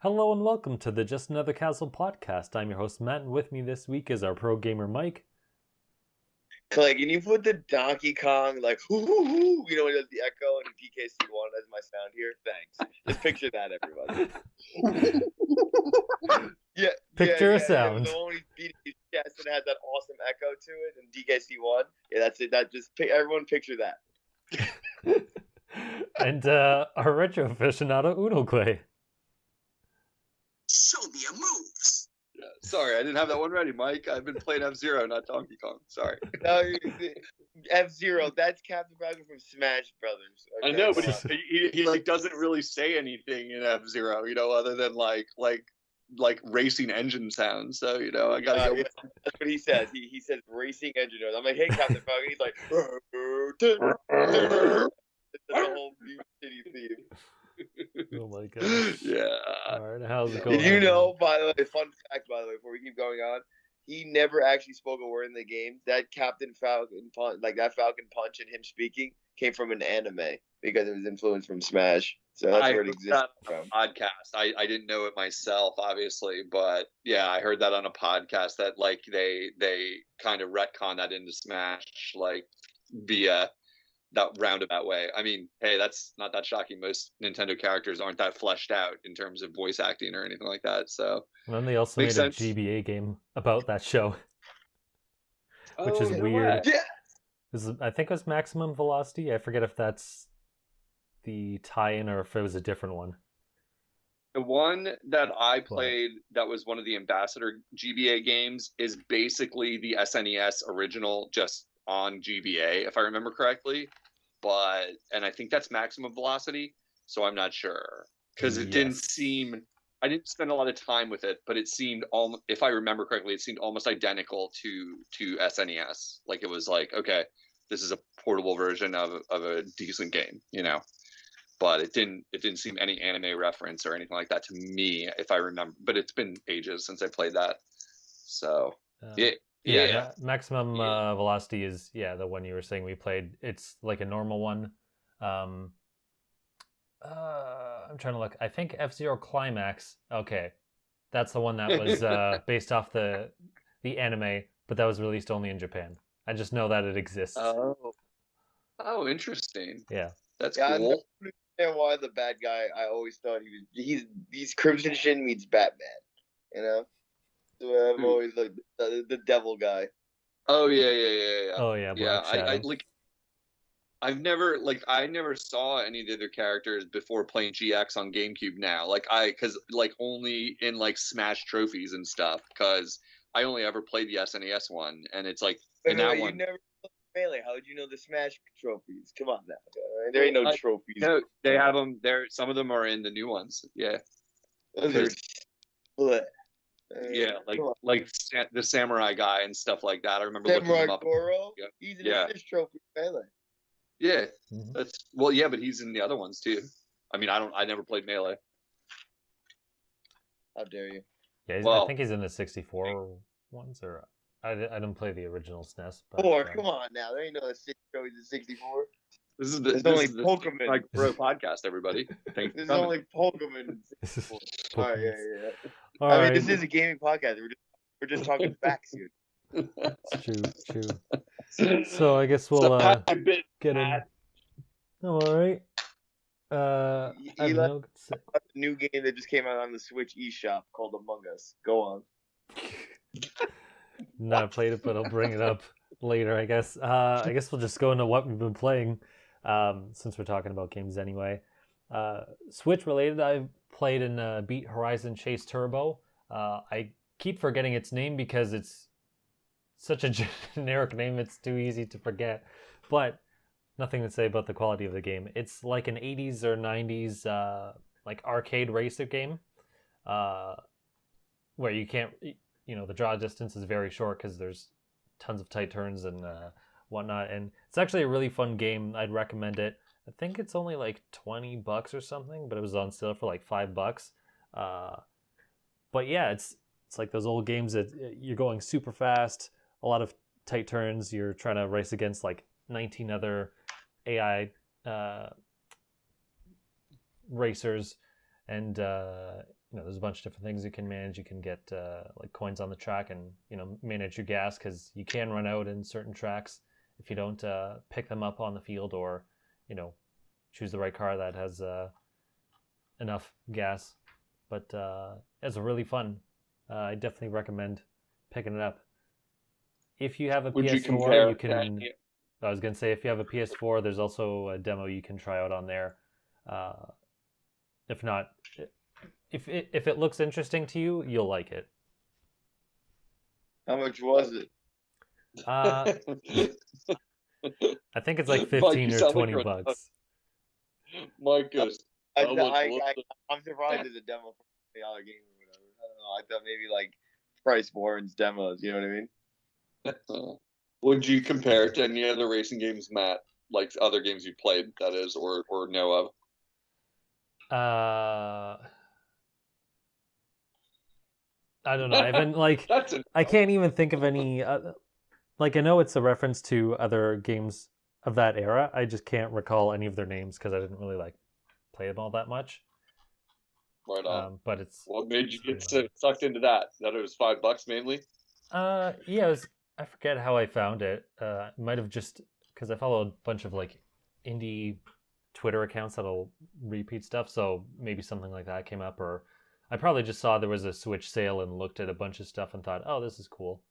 Hello and welcome to the Just Another Castle podcast. I'm your host Matt, and with me this week is our pro gamer Mike. Clay, can you put the Donkey Kong hoo hoo hoo? You know when it does the echo and PKC1 as my sound here? Thanks. Just picture that, everybody. Picture a sound. The one he's beating his chest and it has that awesome echo to it, and DKC1. Yeah, that's it. Everyone picture that. And our retro aficionado Unoclay. Show me your moves. Yeah, sorry, I didn't have that one ready, Mike. I've been playing F-Zero, not Donkey Kong. Sorry. No, F-Zero. That's Captain Falcon from Smash Brothers. Okay? I know, but he like doesn't really say anything in F-Zero, other than like racing engine sounds. So I gotta go. Yeah, that's what he says. He says racing engine noise. I'm like, hey, Captain Falcon. He's like, it's the whole new city theme. Oh my god. Yeah. All right, how's it going? Did you know, by the way, fun fact, before we keep going on, he never actually spoke a word in the game. That Captain Falcon punch, that Falcon punch and him speaking came from an anime because it was influenced from Smash. So that's where it exists from. Podcast. I didn't know it myself, obviously, but yeah, I heard that on a podcast that they kind of retcon that into Smash via that roundabout way. I mean, hey, that's not that shocking. Most Nintendo characters aren't that fleshed out in terms of voice acting or anything like that. So and then they also made a GBA game about that show, which is weird. Yeah. I think it was Maximum Velocity. I forget if that's the tie-in or if it was a different one. The one that I played that was one of the Ambassador GBA games is basically the SNES original, just on GBA, if I remember correctly, and I think that's Maximum Velocity, so I'm not sure because it didn't seem. I didn't spend a lot of time with it, but it seemed if I remember correctly, it seemed almost identical to SNES. Like it was like, okay, this is a portable version of a decent game, But it didn't seem any anime reference or anything like that to me, if I remember. But it's been ages since I played that, so Yeah, Maximum Velocity is the one you were saying we played. It's like a normal one. I'm trying to look. I think F-Zero Climax. Okay, that's the one that was based off the anime, but that was released only in Japan. I just know that it exists. Oh, interesting. Yeah, that's cool. I don't understand why the bad guy. I always thought he's Crimson Shin meets Batman. So I'm always like the devil guy. Oh yeah. Oh yeah, Black Shadow. I never saw any of the other characters before playing GX on GameCube. Now, because only in Smash trophies and stuff. Because I only ever played the SNES one, and it's like you never played Melee. How would you know the Smash trophies? Come on now, there ain't no trophies. No, they have them there. Some of them are in the new ones. Yeah, those are split. Yeah, like the samurai guy and stuff like that. I remember Samurai looking him up. Goro? Yeah. He's in this trophy Melee. Yeah, but he's in the other ones too. I mean, I never played Melee. How dare you? Yeah, I think he's in the 64 ones, or I didn't play the original SNES. But, come on now, there ain't no six trophies in 64. This is Pokemon. Bro podcast, everybody. This is only Pokemon in 64. All right, yeah. All right. This is a gaming podcast. We're just talking facts here. It's true. So I guess we'll get in. Oh, all right. A new game that just came out on the Switch eShop called Among Us. Go on. Not played it, but I'll bring it up later, I guess. I guess we'll just go into what we've been playing, since we're talking about games anyway. Switch related, I've played and beat Horizon Chase Turbo. I keep forgetting its name because it's such a generic name, it's too easy to forget. But nothing to say about the quality of the game. It's like an 80s or 90s arcade racer game, where you can't, the draw distance is very short because there's tons of tight turns and whatnot. And it's actually a really fun game. I'd recommend it. I think it's only like $20 or something, but it was on sale for like $5. But yeah, it's like those old games that you're going super fast, a lot of tight turns. You're trying to race against like 19 other AI racers, and there's a bunch of different things you can manage. You can get like coins on the track and manage your gas, because you can run out in certain tracks if you don't pick them up on the field, or choose the right car that has enough gas. But it's really fun. I definitely recommend picking it up. If you have a Would you PS4, compare you can. I was gonna say, if you have a PS4, there's also a demo you can try out on there. If not, if it looks interesting to you, you'll like it. How much was it? I think it's like Mike, 15 you or sound like 20 you're a- bucks. Mike goes, I'm look. surprised there's a demo for the other game or whatever. I don't know. I thought maybe like price warrants demos. You know what I mean? Would you compare it to any other racing games, Matt? Like other games you played, that is, or know of? I don't know. I haven't I can't even think of any. I know it's a reference to other games of that era. I just can't recall any of their names because I didn't really play them all that much. Right on. But it's. What made you get sucked into that? That it was $5 mainly? Yeah, it was. I forget how I found it. It might have just because I follow a bunch of indie Twitter accounts that'll repeat stuff. So maybe something like that came up, or I probably just saw there was a Switch sale and looked at a bunch of stuff and thought, oh, this is cool.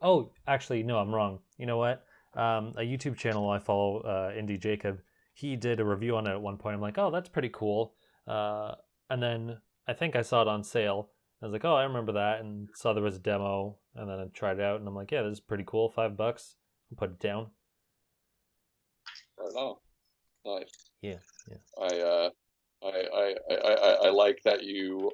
Oh, actually, no, I'm wrong. You know what? A YouTube channel I follow, Indie Jacob, he did a review on it at one point. I'm like, oh, that's pretty cool. And then I think I saw it on sale. I was like, oh, I remember that, and saw there was a demo, and then I tried it out, and I'm like, yeah, this is pretty cool. $5. I'll put it down. Oh, nice. Yeah. I like that you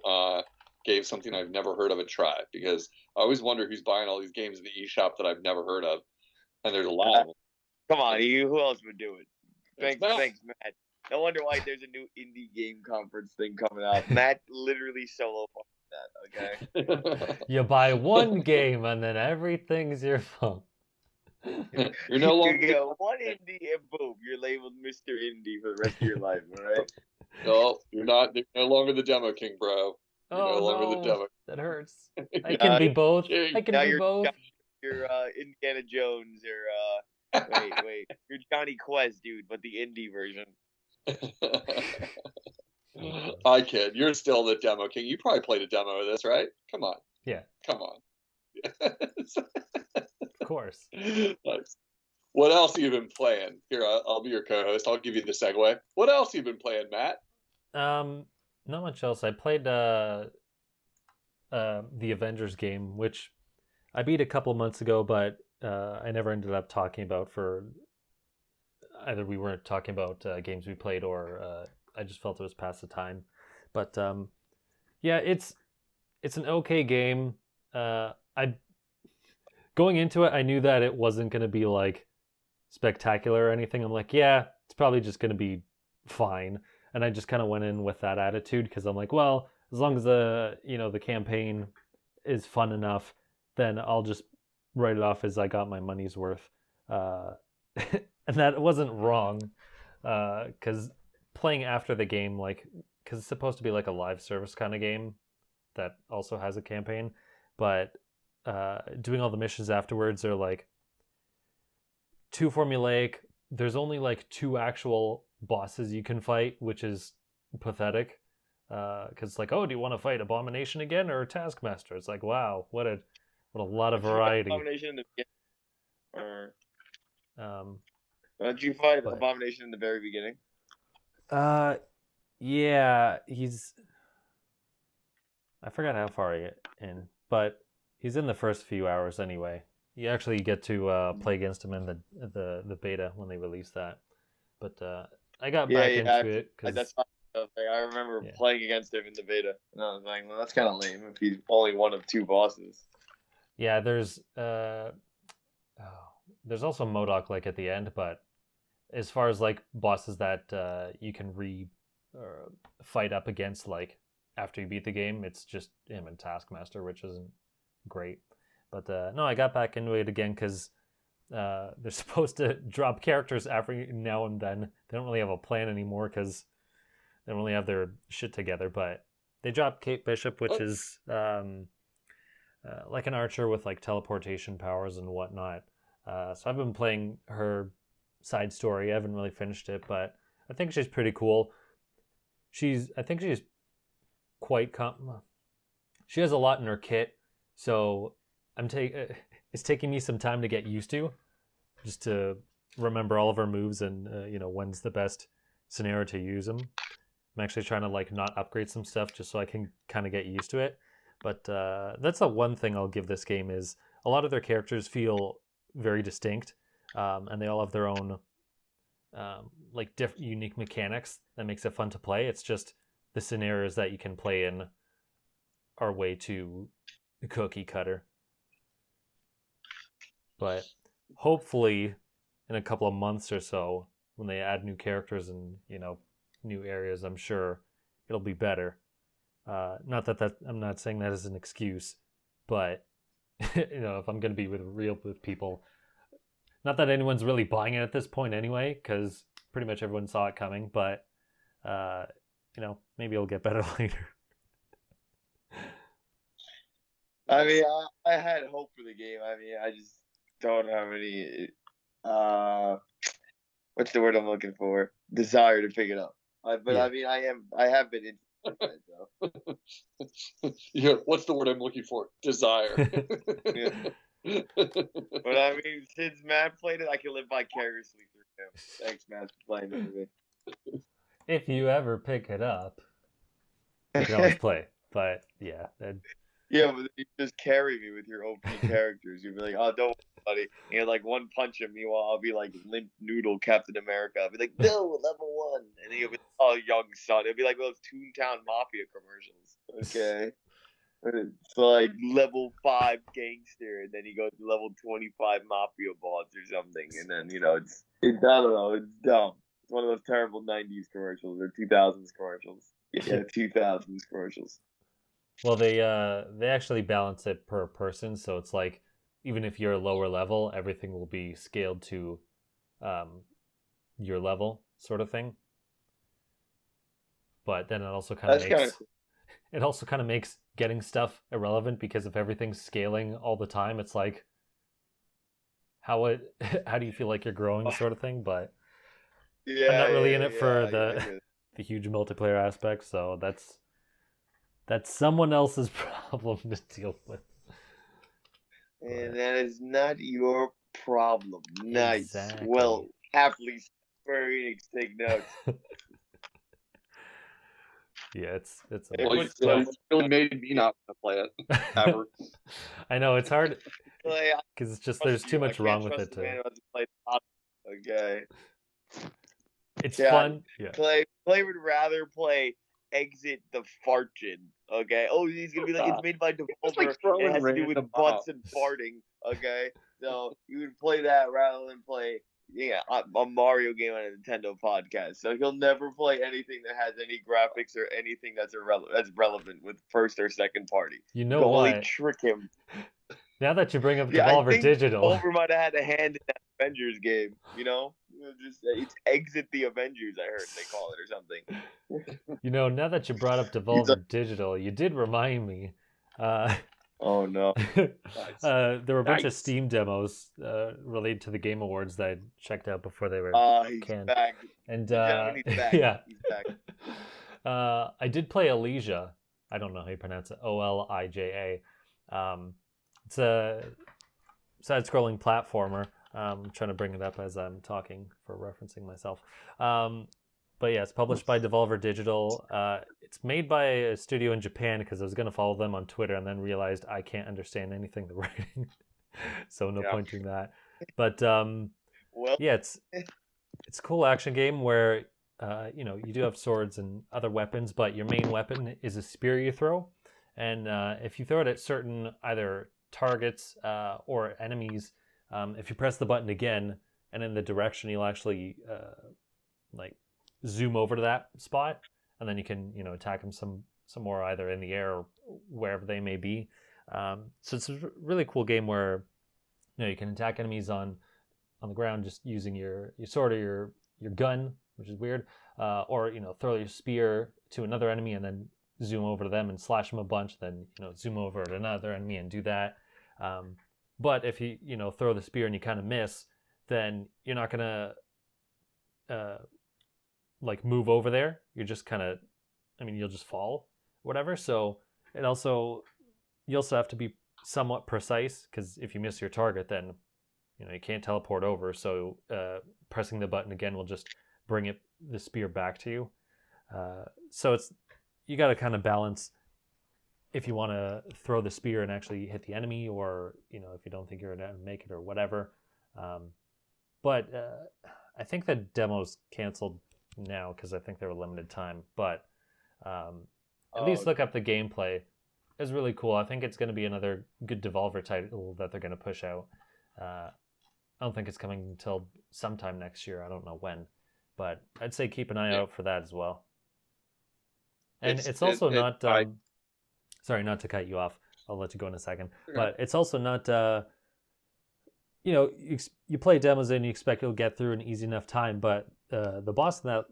gave something I've never heard of a try, because I always wonder who's buying all these games in the eShop that I've never heard of, and there's a lot of them. Come on, who else would do it? Thanks, Matt. Matt. No wonder why there's a new indie game conference thing coming out. Matt literally solo that. Okay. You buy one game and then everything's your fault. You're no longer. You go one indie and boom, you're labeled Mr. Indie for the rest of your life. All right. No, you're not. You're no longer the demo king, bro. You're no longer the demo. That hurts. I can be both. I can be both. You're Indiana Jones or wait. You're Johnny Quest, dude, but the indie version. I kid. You're still the demo king. You probably played a demo of this, right? Come on. Yeah. Come on. Of course. Nice. What else have you been playing? Here, I'll be your co-host. I'll give you the segue. What else have you been playing, Matt? Not much else. I played the Avengers game, which I beat a couple months ago, but I never ended up talking about for either we weren't talking about games we played, or I just felt it was past the time. But yeah, it's an okay game. Going into it, I knew that it wasn't going to be spectacular or anything. I'm like, yeah, it's probably just going to be fine. And I just kind of went in with that attitude, because I'm like, well, as long as the campaign is fun enough, then I'll just write it off as I got my money's worth. And that wasn't wrong, because playing after the game, because it's supposed to be a live service kind of game that also has a campaign, but doing all the missions afterwards are too formulaic. There's only 2 actual bosses you can fight, which is pathetic, because oh, do you want to fight Abomination again or Taskmaster? It's wow, what a lot of variety. Abomination in the beginning? Don't you fight Abomination in the very beginning? Yeah, I forgot how far he in, but he's in the first few hours anyway. You actually get to play against him in the beta when they release that. But I got back into it. That's I remember playing against him in the beta, and I was like, well, that's kind of lame if he's only one of 2 bosses. Yeah, there's also MODOK at the end, but as far as bosses that you can fight up against after you beat the game, it's just him and Taskmaster, which isn't great. But no, I got back into it again because they're supposed to drop characters every now and then. They don't really have a plan anymore because they don't really have their shit together. But They dropped Kate Bishop, which is like an archer with like teleportation powers and whatnot. So I've been playing her side story. I haven't really finished it, but I think she's pretty cool. I think she's quite she has a lot in her kit, so it's taking me some time to get used to, just to remember all of her moves and when's the best scenario to use them. I'm actually trying to like not upgrade some stuff just so I can kind of get used to it. But that's the one thing I'll give this game is a lot of their characters feel very distinct, and they all have their own unique mechanics that makes it fun to play. It's just the scenarios that you can play in are way too cookie cutter. But hopefully in a couple of months or so, when they add new characters and new areas, I'm sure it'll be better. Not that I'm not saying that as an excuse, but if I'm going to be real with people, not that anyone's really buying it at this point anyway, because pretty much everyone saw it coming, but maybe it'll get better later. I mean, I had hope for the game. I mean, I just don't have any what's the word I'm looking for? Desire to pick it up. But yeah. I mean, I have been interested in it, though. Yeah, what's the word I'm looking for? Desire. Yeah. But I mean, since Matt played it, I can live vicariously through him. Thanks, Matt, for playing it with me. If you ever pick it up, you can always play. But yeah. Yeah, but you just carry me with your OP characters. You'd be like, oh, don't worry, buddy. And you're like one punch at me while I'll be like Limp Noodle Captain America. I'll be like, no, level 1. And then you'll be like, oh, young son. It'll be like those Toontown Mafia commercials. Okay. So like level 5 gangster, and then you go to level 25 mafia boss or something. And then, it's I don't know, it's dumb. It's one of those terrible 90s commercials or 2000s commercials. Yeah, 2000s commercials. Well, they actually balance it per person, so it's like even if you're a lower level, everything will be scaled to your level, sort of thing. But then it also kind of makes getting stuff irrelevant, because if everything's scaling all the time, it's like how do you feel like you're growing, sort of thing. But I'm not really in it for the huge multiplayer aspect, so that's someone else's problem to deal with. And that is not your problem. Nice. Exactly. Well, aptly Square Enix, take notes. Yeah, it's really made me not want to play it ever. I know it's hard because it's just there's too much wrong with it too. Okay. It's fun. Yeah. Clay would rather play Exit the Fartin. Okay. Oh, he's gonna be like, it's made by Devolver. It has to do with butts and farting. Okay. So you would play that rather than play a Mario game on a Nintendo podcast. So he'll never play anything that has any graphics or anything that's relevant with first or second party. You know what? Only trick him. Now that you bring up Devolver Digital, Devolver might have had a hand in that Avengers game. It's Exit the Avengers. I heard they call it or something. Now that you brought up Devolver Digital, you did remind me. Oh no! There were a bunch of Steam demos related to the Game Awards that I checked out before they were canned. Back. And he's back. yeah, he's back. I did play Olija. I don't know how you pronounce it. Olija. It's a side-scrolling platformer. I'm trying to bring it up as I'm talking for referencing myself. But yeah, it's published by Devolver Digital. It's made by a studio in Japan, because I was going to follow them on Twitter and then realized I can't understand anything they're writing. So no point doing that. But yeah, it's a cool action game where you do have swords and other weapons, but your main weapon is a spear you throw. And if you throw it at certain either targets or enemies, if you press the button again and in the direction, you'll actually zoom over to that spot, and then you can attack them some more either in the air or wherever they may be. So it's a really cool game where you can attack enemies on the ground just using your sword or your gun, which is weird, or throw your spear to another enemy and then zoom over to them and slash them a bunch, then zoom over to another enemy and do that. But if you throw the spear and you kind of miss, then you're not gonna like move over there. You're just kind of, you'll just fall, whatever. So you also have to be somewhat precise, because if you miss your target, then you can't teleport over. So pressing the button again will just bring the spear back to you. So you got to kind of balance if you want to throw the spear and actually hit the enemy, or if you don't think you're gonna make it or whatever. But I think the demo's canceled now because I think they were limited time. But at least look up the gameplay. It's really cool. I think it's going to be another good Devolver title that they're going to push out. I don't think it's coming until sometime next year. I don't know when, but I'd say keep an eye out for that as well. And it's also not. Sorry, not to cut you off. I'll let you go in a second. Sure. But it's also not. You play demos and you expect you'll get through an easy enough time, but the boss at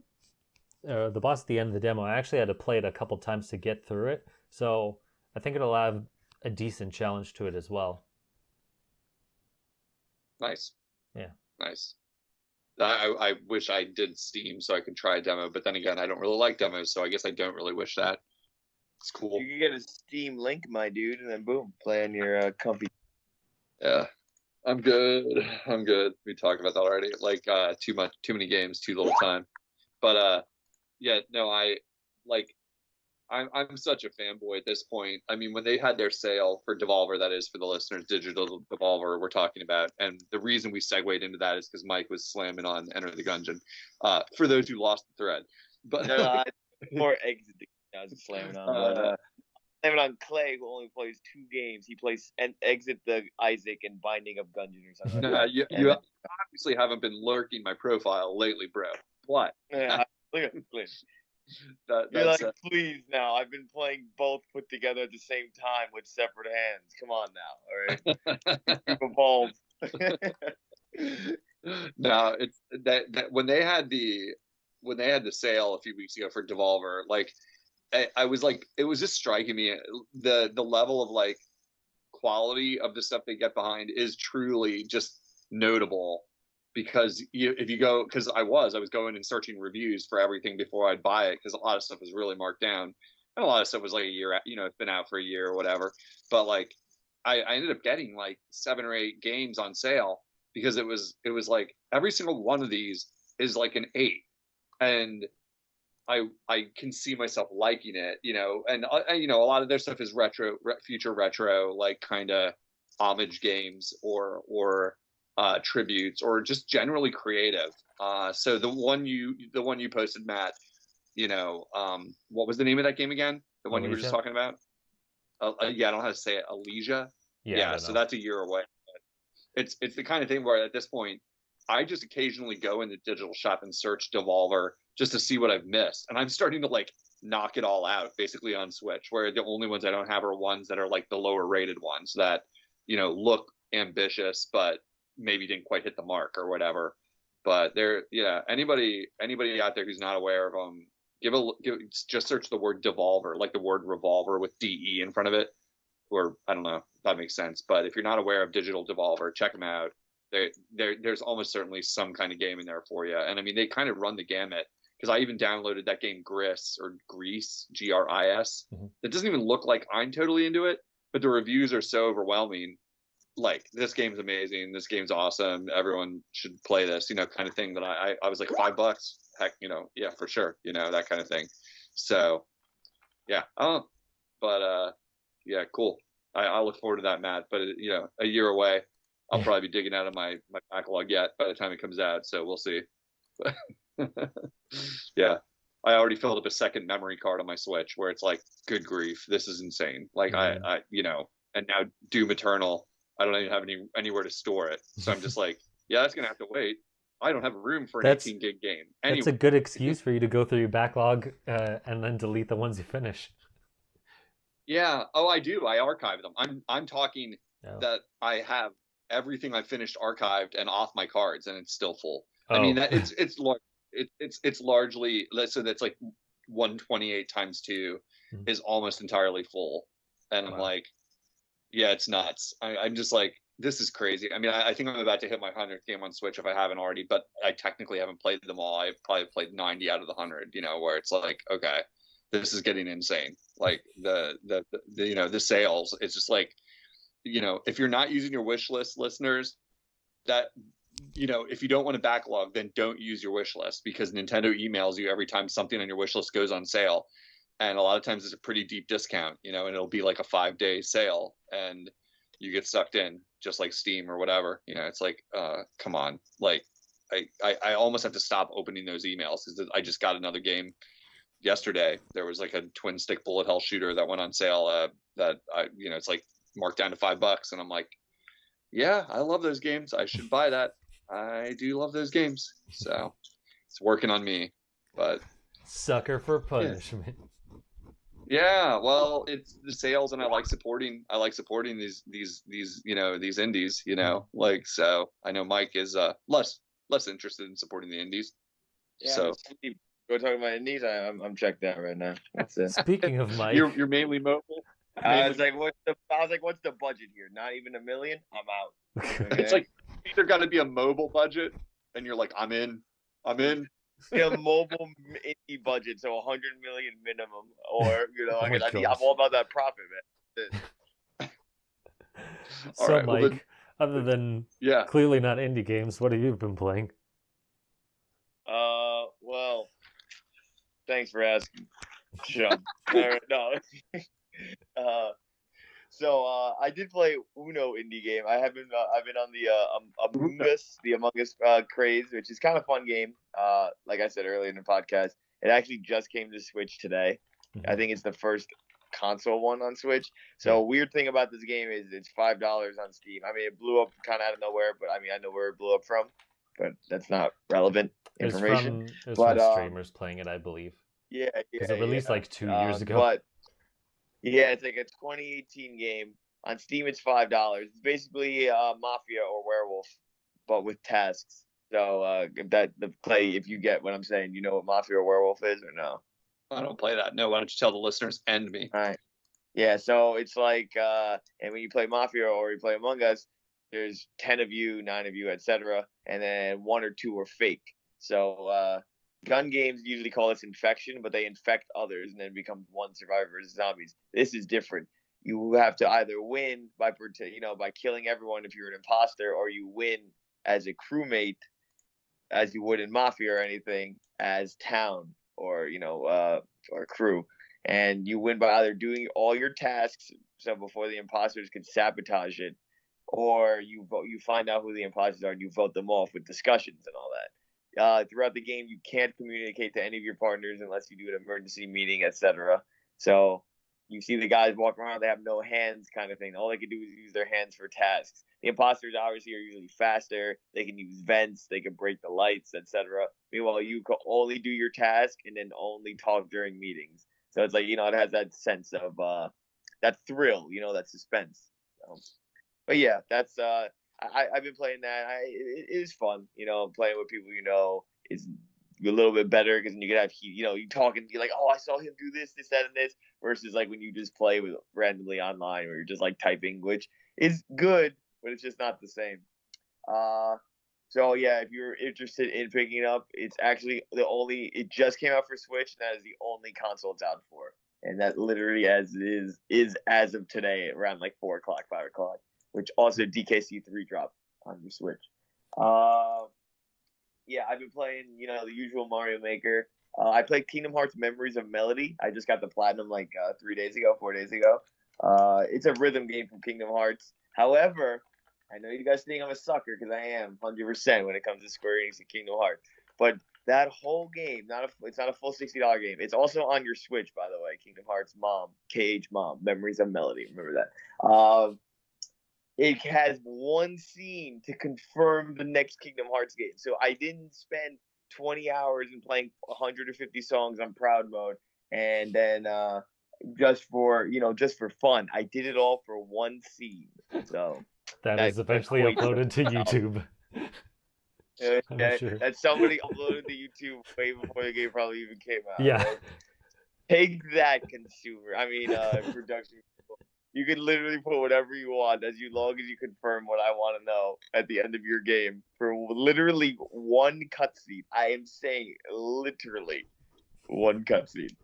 the end of the demo, I actually had to play it a couple times to get through it. So I think it'll have a decent challenge to it as well. Nice. Yeah. Nice. I wish I did Steam so I could try a demo, but then again, I don't really like demos, so I guess I don't really wish that. It's cool. You can get a Steam link, my dude, and then boom, play on your comfy. Yeah. I'm good. We talked about that already. Like too many games, too little time. But yeah, no, I'm such a fanboy at this point. I mean, when they had their sale for Devolver, that is for the listeners, digital Devolver we're talking about, and the reason we segued into that is because Mike was slamming on Enter the Gungeon. For those who lost the thread, but no, more exit. I was slamming on. Slamming on Clay, who only plays 2 games. He plays and Exit the Isaac and Binding of Gungeon or something. No, you obviously haven't been lurking my profile lately, bro. What? Yeah, look at this. You're like, please now. I've been playing both put together at the same time with separate hands. Come on now, all right? Keep balls. No, it's that when they had the sale a few weeks ago for Devolver, like I was like, it was just striking me the level of like quality of the stuff they get behind is truly just notable. Because because I was going and searching reviews for everything before I'd buy it, because a lot of stuff was really marked down, and a lot of stuff was like a year, it's been out for a year or whatever. But like, I ended up getting like 7 or 8 games on sale because it was like every single one of these is like an 8, and I can see myself liking it, and a lot of their stuff is future retro, like kind of homage games or tributes, or just generally creative. So the one you posted, Matt, what was the name of that game again? The one Olija? You were just talking about? Yeah, I don't know how to say it. Olija? Yeah, so that's a year away. It's the kind of thing where at this point, I just occasionally go in the digital shop and search Devolver just to see what I've missed. And I'm starting to like knock it all out basically on Switch, where the only ones I don't have are ones that are like the lower rated ones that, look ambitious, but maybe didn't quite hit the mark or whatever. But anybody out there who's not aware of them, just search the word Devolver, like the word revolver with DE in front of it, or I don't know if that makes sense. But if you're not aware of digital Devolver, check them out. There's almost certainly some kind of game in there for you. And I mean, they kind of run the gamut, because I even downloaded that game Grease, Gris, Mm-hmm. It doesn't even look like I'm totally into it, but the reviews are so overwhelming. Like, this game's amazing, this game's awesome, everyone should play this, kind of thing, that I was like, $5, heck, yeah, for sure, that kind of thing. So yeah, yeah, cool. I look forward to that, Matt, but a year away, I'll probably be digging out of my backlog yet by the time it comes out, so we'll see. Yeah, I already filled up a second memory card on my Switch, where it's like, good grief, this is insane. Like, I and now Doom Eternal, I don't even have anywhere to store it. So I'm just like, yeah, that's going to have to wait. I don't have room for an 18 gig game. Anyway. That's a good excuse for you to go through your backlog and then delete the ones you finish. Yeah. Oh, I do. I archive them. I'm talking that I have everything I finished archived and off my cards, and it's still full. Oh. I mean, it's largely, so that's like 128 times 2. is almost entirely full, and I'm Wow. like, yeah, it's nuts. I'm just like, this is crazy. I mean, I think I'm about to hit my 100th game on Switch if I haven't already, but I technically haven't played them all. I've probably played 90 out of the 100. Where it's like, okay, this is getting insane. Like the the sales. It's just like, if you're not using your wish list, listeners, that if you don't want to backlog, then don't use your wish list, because Nintendo emails you every time something on your wish list goes on sale, and a lot of times it's a pretty deep discount, and it'll be like a 5-day sale, and you get sucked in, just like Steam or whatever. It's like, come on, like I almost have to stop opening those emails, because I just got another game yesterday. There was like a twin stick bullet hell shooter that went on sale, that it's like marked down to $5, and I'm like, yeah, I love those games. I should buy that. I do love those games. So it's working on me. But Sucker for punishment. yeah, well, it's the sales, and I like supporting these indies, like, so I know Mike is less interested in supporting the indies. Yeah, So go talking about indies. I'm checked out right now. That's it. Speaking of Mike, you're mainly mobile. I was like, what's the budget here? Not even $1 million? I'm out. Okay? It's like, either got to be a mobile budget, and you're like, I'm in. A mobile indie budget, so 100 million minimum, or Oh I'm all about that profit, man. So right, Mike, well, then, other than yeah, clearly not indie games, what have you been playing? Well, thanks for asking. Chum. No. So I did play Uno indie game. I've been on the Among Us craze, which is kind of fun game. Like I said earlier in the podcast, it actually just came to Switch today. I think it's the first console one on Switch. So weird thing about this game is it's $5 on Steam. I mean, it blew up kind of out of nowhere, but I know where it blew up from, but that's not relevant information. It was from streamers playing it, I believe. Yeah, because it released like 2 years ago. But yeah, it's like a 2018 game. On Steam, it's $5. It's basically Mafia or Werewolf, but with tasks. So if you get what I'm saying, you know what Mafia or Werewolf is or no? I don't play that. No, why don't you tell the listeners and me? All right. Yeah, so it's like, and when you play Mafia or you play Among Us, there's 10 of you, 9 of you, etc., and then 1 or 2 are fake. So gun games usually call this infection, but they infect others and then becomes one survivor versus zombies. This is different. You have to either win by killing everyone if you're an imposter, or you win as a crewmate, as you would in Mafia or anything, as town or or crew, and you win by either doing all your tasks so before the imposters can sabotage it, or you find out who the imposters are and you vote them off with discussions and all that. Throughout the game, you can't communicate to any of your partners unless you do an emergency meeting, etc. So you see the guys walk around, they have no hands kind of thing. All they can do is use their hands for tasks. The imposters obviously are usually faster. They can use vents, they can break the lights, etc. Meanwhile, you can only do your task and then only talk during meetings. So it's like, it has that sense of that thrill, that suspense. But yeah, that's I've been playing that. It is fun, playing with people is a little bit better, because you can have you talking, you're like, oh, I saw him do this, that, and this, versus like when you just play with randomly online, where you're just like typing, which is good, but it's just not the same. So yeah, if you're interested in picking it up, it's actually it just came out for Switch, and that is the only console it's out for, and that literally is as of today around like 4 o'clock, 5 o'clock. Which also DKC3 dropped on your Switch. Yeah, I've been playing, the usual Mario Maker. I played Kingdom Hearts Memories of Melody. I just got the platinum like 4 days ago. It's a rhythm game from Kingdom Hearts. However, I know you guys think I'm a sucker, because I am 100% when it comes to Square Enix and Kingdom Hearts. But that whole game, it's not a full $60 game. It's also on your Switch, by the way. Kingdom Hearts Mom, KH Mom, Memories of Melody. Remember that. It has one scene to confirm the next Kingdom Hearts game. So I didn't spend 20 hours in playing 150 songs on Proud Mode, and then just for fun. I did it all for one scene. So that is eventually uploaded to YouTube. Okay, sure. That somebody uploaded to YouTube way before the game probably even came out. Yeah. Right? Take that, consumer. Production. You can literally put whatever you want as long as you confirm what I want to know at the end of your game for literally one cutscene. I am saying literally one cutscene.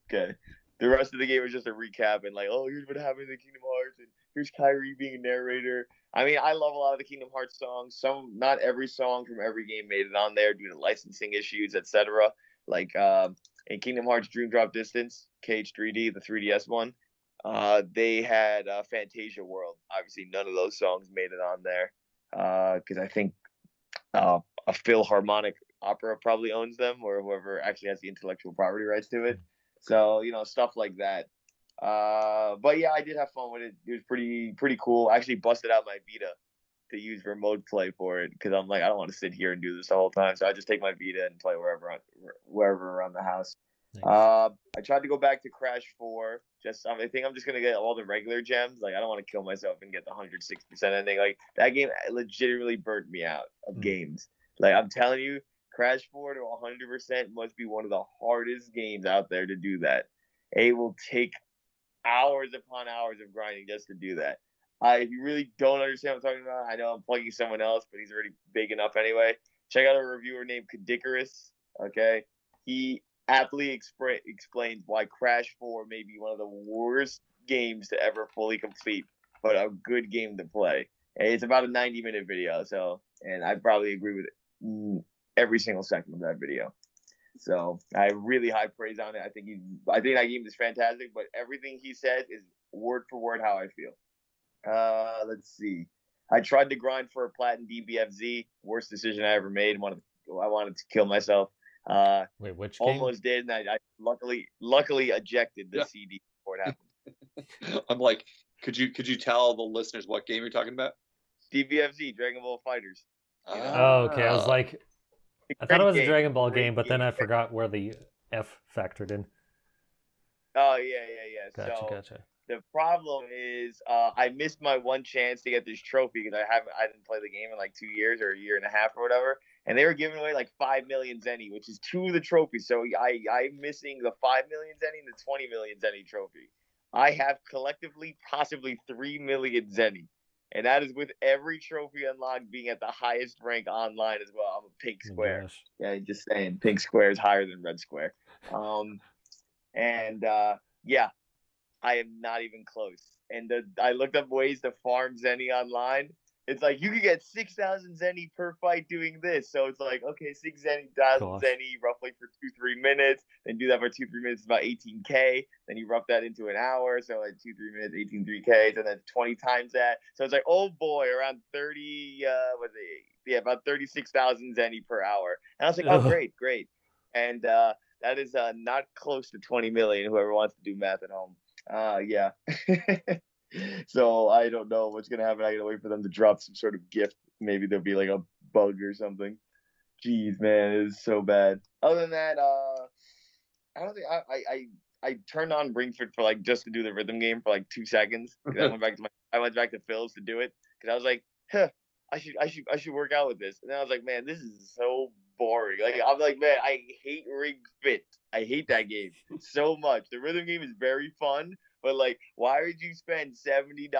Okay. The rest of the game is just a recap and like, oh, here's what happened in Kingdom Hearts and here's Kyrie being a narrator. I mean, I love a lot of the Kingdom Hearts songs. Not every song from every game made it on there due to licensing issues, etc. Like in Kingdom Hearts Dream Drop Distance, KH3D, the 3DS one, they had Fantasia World. Obviously, none of those songs made it on there because I think a Philharmonic Opera probably owns them, or whoever actually has the intellectual property rights to it. So stuff like that. But yeah, I did have fun with it. It was pretty cool. I actually busted out my Vita to use remote play for it because I'm like, I don't want to sit here and do this the whole time. So I just take my Vita and play wherever around the house. Nice. I tried to go back to Crash 4. I think I'm just gonna get all the regular gems. Like I don't want to kill myself and get the 106% ending. Like that game legitimately burnt me out of games. Like I'm telling you, Crash 4 to 100% must be one of the hardest games out there to do that. It will take hours upon hours of grinding just to do that. If you really don't understand what I'm talking about, I know I'm plugging someone else, but he's already big enough anyway. Check out a reviewer named Kadikarus. Okay, he aptly explains why Crash 4 may be one of the worst games to ever fully complete, but a good game to play. And it's about a 90-minute video, and I probably agree with every single second of that video. So I have really high praise on it. I think that game is fantastic, but everything he says is word for word how I feel. Let's see. I tried to grind for a Platinum DBFZ. Worst decision I ever made. I wanted to kill myself. Wait, which game? Almost did, and I luckily ejected the CD before it happened. I'm like, could you tell the listeners what game you're talking about? DBFZ, Dragon Ball FighterZ. Oh, okay. I was like, I thought it was a Dragon Ball game, but then I forgot where the F factored in. Oh yeah. Gotcha. The problem is, I missed my one chance to get this trophy because I didn't play the game in like 2 years or a year and a half or whatever, and they were giving away like 5 million Zenny, which is 2 of the trophies. So I'm missing the 5 million Zenny and the 20 million Zenny trophy. I have collectively possibly 3 million Zenny, and that is with every trophy unlocked being at the highest rank online as well. I'm a pink square. Yeah, just saying, pink square is higher than red square. Yeah. I am not even close. And I looked up ways to farm Zenny online. It's like you could get 6,000 Zenny per fight doing this. So it's like, okay, 6,000 Zenny roughly for 2-3 minutes. Then do that for 2-3 minutes, about 18K. Then you rough that into an hour. So like 2-3 minutes, 18,3K. And then 20 times that. So it's like, oh boy, around 30, about 36,000 Zenny per hour. And I was like, oh, great. And that is not close to 20 million, whoever wants to do math at home. Yeah. So I don't know what's gonna happen. I gotta wait for them to drop some sort of gift. Maybe there'll be like a bug or something. Jeez, man, it is so bad. Other than that, I don't think I turned on Ring Fit for like just to do the rhythm game for like 2 seconds. I went back to Phil's to do it because I was like, I should work out with this. And then I was like, man, this is so boring. Like I'm like, man, I hate Ring Fit. I hate that game so much. The rhythm game is very fun, but like, why would you spend $70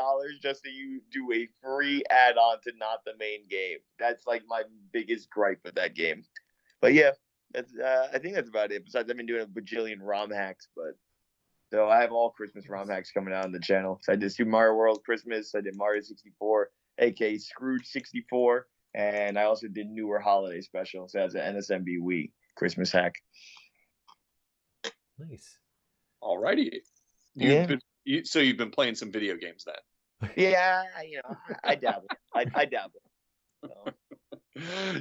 just so you do a free add-on to not the main game? That's like my biggest gripe with that game. But yeah, that's I think that's about it. Besides, I've been doing a bajillion ROM hacks, but so I have all Christmas ROM hacks coming out on the channel. So I did Super Mario World Christmas. I did Mario 64, aka Scrooge 64, and I also did newer holiday special. So that's an NSMB Wii Christmas hack. Nice. Alrighty. So you've been playing some video games then? Yeah, I dabble. I dabble. So.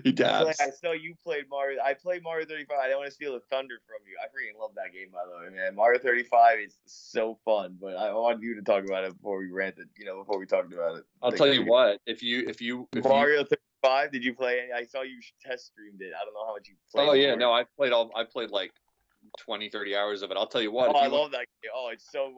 He dabs. I saw you played Mario. I played Mario 35. I don't want to steal the thunder from you. I freaking love that game, by the way, man. Mario 35 is so fun, but I wanted you to talk about it before we ranted. Before we talked about it. I'll tell you what. If Mario 35, did you play any? I saw you test streamed it. I don't know how much you played. Oh yeah, no, I played like 20-30 hours of it. I'll tell you what. Oh, I love that game. Oh, it's so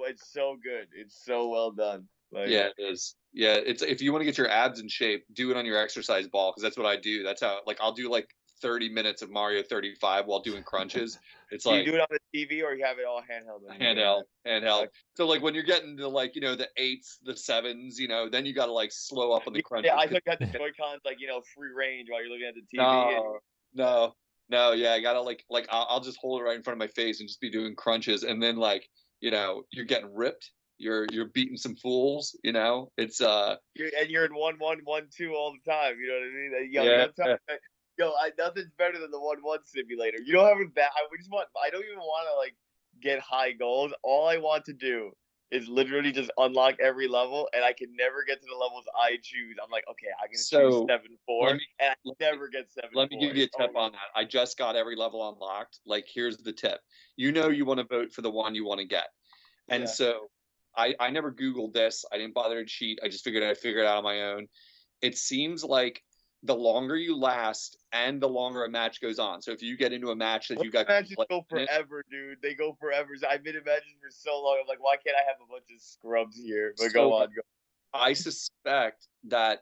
good. It's so well done. Like, yeah, it is. Yeah, it's if you want to get your abs in shape, do it on your exercise ball because that's what I do. That's how I'll do like 30 minutes of Mario 35 while doing crunches. It's Do like you do it on the TV or you have it all handheld? handheld. So like when you're getting to like, you know, the 8s, the 7s, you know, then you got to like slow up on the crunches. Yeah, I took out the Joy-Cons like, you know, free range while you're looking at the TV. No, yeah, I gotta like I'll just hold it right in front of my face and just be doing crunches, and then like, you know, you're getting ripped, you're beating some fools, you know. It's you're in 1-1-1-2 all the time. You know what I mean? Nothing's better than the 1-1 simulator. You don't have a bad. I don't even want to like get high goals. All I want to do is literally just unlock every level, and I can never get to the levels I choose. I'm like, okay, I'm gonna choose 7-4, and I never get 7-4. Let me give you a tip on that. I just got every level unlocked. Like, here's the tip. You know, you want to vote for the one you want to get, and so I never Googled this. I didn't bother to cheat. I just figured I'd figure it out on my own. It seems like the longer you last and the longer a match goes on. So if you get into a match that you got, matches go forever, dude. They go forever. I've been in matches for so long. I'm like, why can't I have a bunch of scrubs here? But go on. I suspect that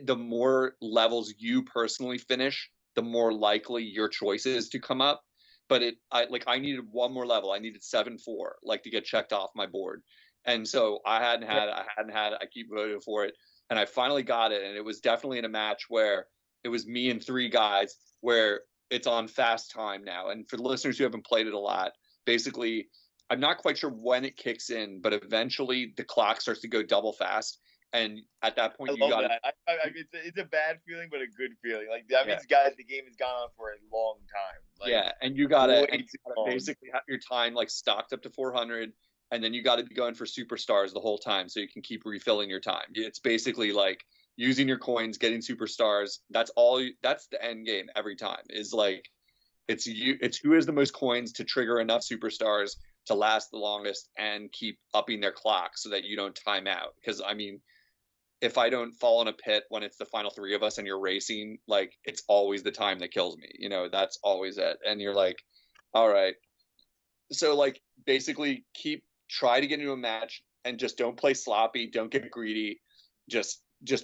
the more levels you personally finish, the more likely your choice is to come up. But I needed one more level. I needed 7-4, like, to get checked off my board. And so I hadn't had it. I keep voting for it. And I finally got it, and it was definitely in a match where it was me and 3 guys, where it's on fast time now. And for the listeners who haven't played it a lot, basically, I'm not quite sure when it kicks in, but eventually the clock starts to go double fast. And at that point, you got it. It's a bad feeling, but a good feeling. Like, that means, guys, the game has gone on for a long time. Like, and you got to basically have your time like stocked up to 400. And then you got to be going for superstars the whole time, so you can keep refilling your time. It's basically like using your coins, getting superstars. That's the end game every time. Is like, it's who has the most coins to trigger enough superstars to last the longest and keep upping their clock so that you don't time out. Because I mean, if I don't fall in a pit when it's the final 3 of us and you're racing, like, it's always the time that kills me. You know, that's always it. And you're like, all right. So like, basically try to get into a match and just don't play sloppy, don't get greedy, just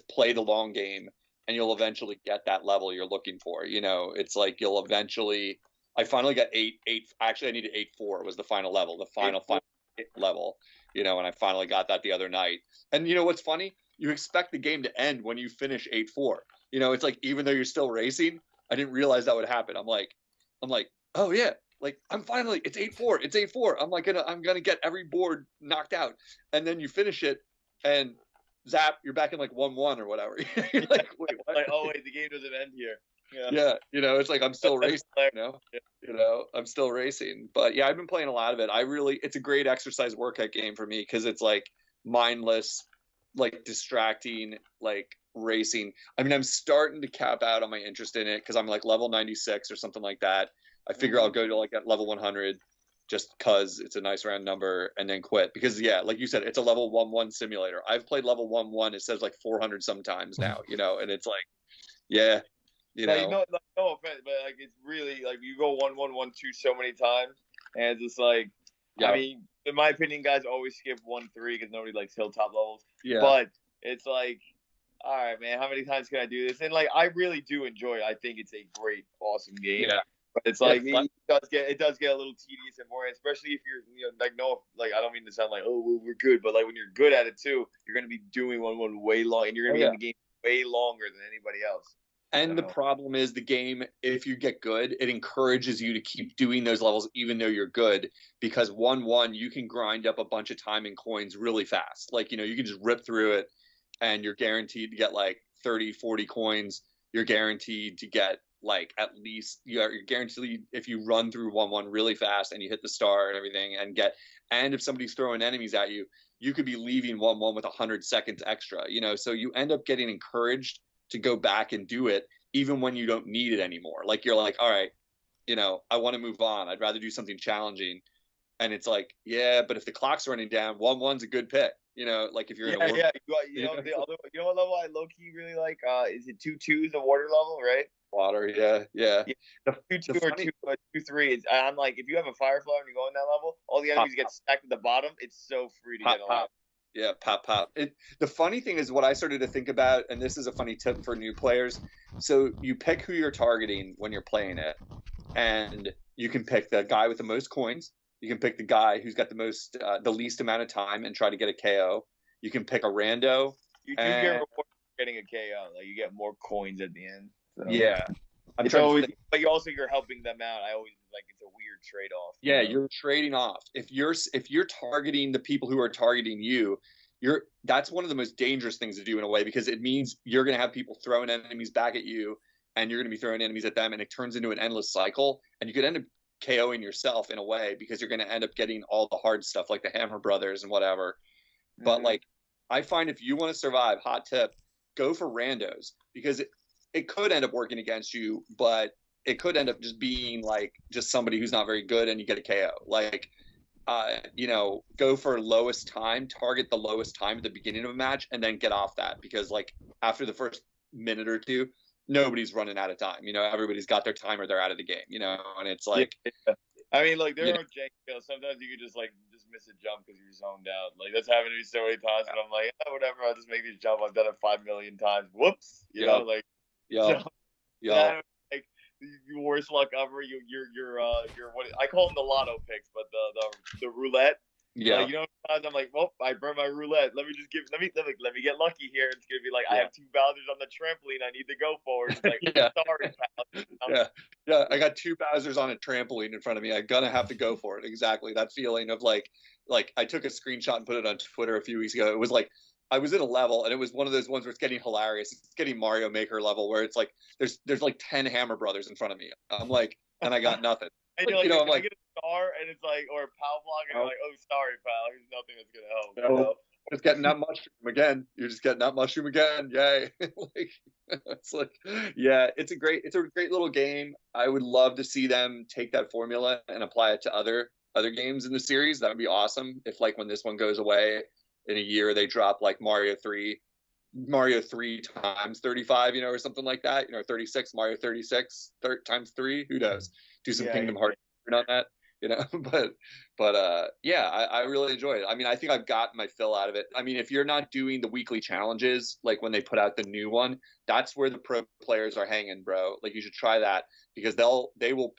play the long game, and you'll eventually get that level you're looking for. You know, it's like you'll eventually. I finally got 8. Actually, I needed 8-4 was the final level, the final level. You know, and I finally got that the other night. And you know what's funny? You expect the game to end when you finish 8-4. You know, it's like, even though you're still racing, I didn't realize that would happen. I'm like, oh yeah. Like, it's 8-4. It's 8-4. I'm gonna get every board knocked out, and then you finish it, and zap, you're back in like 1-1 or whatever. You're like, wait, what? Like, oh wait, the game doesn't end here. Yeah, you know, it's like I'm still racing. You know, I'm still racing. But yeah, I've been playing a lot of it. It's a great exercise workout game for me because it's like mindless, like distracting, like racing. I mean, I'm starting to cap out on my interest in it because I'm like level 96 or something like that. I figure I'll go to like at level 100 just because it's a nice round number and then quit. Because, yeah, like you said, it's a level 1-1 simulator. I've played level 1-1. It says like 400 sometimes now, you know, and it's like, yeah, you know. No offense, but like, it's really like you go 1-1-1-2 so many times, and it's just like, I mean, in my opinion, guys always skip 1-3 because nobody likes hilltop levels. Yeah. But it's like, all right, man, how many times can I do this? And like, I really do enjoy it. I think it's a great, awesome game. Yeah. But it's like, it does get a little tedious and boring, especially if you're, you know, I don't mean to sound like, oh, well, we're good, but like when you're good at it too, you're gonna be doing 1-1 way long, and you're gonna be in the game way longer than anybody else. And the problem is, the game, if you get good, it encourages you to keep doing those levels even though you're good, because 1-1 you can grind up a bunch of time and coins really fast. Like, you know, you can just rip through it, and you're guaranteed to get like 30-40 coins. You're guaranteed to get like at least you're guaranteed if you run through 1-1 really fast and you hit the star and everything and if somebody's throwing enemies at you, you could be leaving 1-1 with 100 seconds extra, you know, so you end up getting encouraged to go back and do it even when you don't need it anymore. Like, you're like, all right, you know, I want to move on. I'd rather do something challenging. And it's like, yeah, but if the clock's running down, 1-1's a good pick. You know, like if you're in a you know what level I low key really like? Is it 2-2 the water level, right? Water, yeah. The 2-2 or 2-3. I'm like, if you have a Firefly and you go in that level, all the enemies get stacked at the bottom. It's so free to get alive. Yeah, pop pop. The funny thing is what I started to think about, and this is a funny tip for new players. So you pick who you're targeting when you're playing it, and you can pick the guy with the most coins. You can pick the guy who's got the least amount of time and try to get a KO. You can pick a rando. You do get rewarded for getting a KO. Like you get more coins at the end. So. Yeah, it's always, but you're helping them out. I always like it's a weird trade off. Yeah, you're trading off. If you're targeting the people who are targeting you, that's one of the most dangerous things to do in a way, because it means you're going to have people throwing enemies back at you, and you're going to be throwing enemies at them, and it turns into an endless cycle, and you could end up KOing yourself in a way, because you're going to end up getting all the hard stuff like the Hammer Brothers and whatever. Mm-hmm. But like, I find if you want to survive, hot tip, go for randos, because it could end up working against you, but it could end up just being like just somebody who's not very good and you get a KO. Like, go for lowest time, target the lowest time at the beginning of a match, and then get off that, because like after the first minute or two, nobody's running out of time. Everybody's got their timer, they're out of the game. And it's like, I mean, like there are jank kills. Sometimes you could just miss a jump because you're zoned out. Like that's happened to me so many times, and I'm like, whatever. I'll just make this jump. I've done it 5 million times. Whoops, like the worst luck ever. You're what I call them the lotto picks, but the roulette. Yeah. I'm like, well, I burned my roulette. Let me get lucky here. It's gonna be like I have 2 Bowsers on the trampoline. I need to go forward. It's like, sorry, pal. Yeah. I got 2 Bowsers on a trampoline in front of me. I'm gonna have to go for it. Exactly that feeling of like I took a screenshot and put it on Twitter a few weeks ago. It was like I was in a level, and it was one of those ones where it's getting hilarious. It's getting Mario Maker level, where it's like there's like 10 Hammer Brothers in front of me. I'm like, and I got nothing. And you're like, I'm like, get a star, and it's like, or a POW block, and you're like, oh, sorry, pal, there's nothing that's gonna help. Just getting that mushroom again. You're just getting that mushroom again. Yay! It's like, yeah, it's a great little game. I would love to see them take that formula and apply it to other games in the series. That would be awesome. If like when this one goes away in a year, they drop like Mario 3 times 35, or something like that. 36, Mario 36 times 3. Who knows? Do some Kingdom Hearts on that, but I really enjoy it. I mean, I think I've gotten my fill out of it. I mean, if you're not doing the weekly challenges, like when they put out the new one, that's where the pro players are hanging, bro. Like you should try that, because they will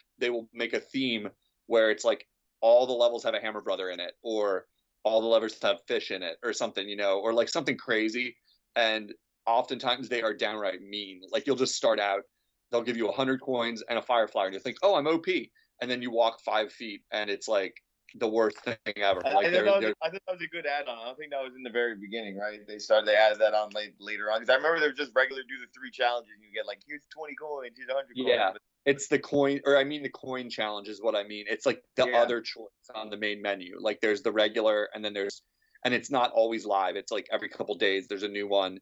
make a theme where it's like all the levels have a Hammer Brother in it, or all the levels have fish in it, or something, or like something crazy. And oftentimes they are downright mean. Like you'll just start out, they'll give you 100 coins and a fire flower, and you think, oh, I'm OP. And then you walk 5 feet, and it's like the worst thing ever. I think that was a good add-on. I don't think that was in the very beginning, right? They added that on later on. Because I remember they were just regular do the 3 challenges, and you get like, here's 20 coins, here's 100 coins. Yeah, it's the coin, the coin challenge is what I mean. It's like the other choice on the main menu. Like there's the regular, and then and it's not always live. It's like every couple days there's a new one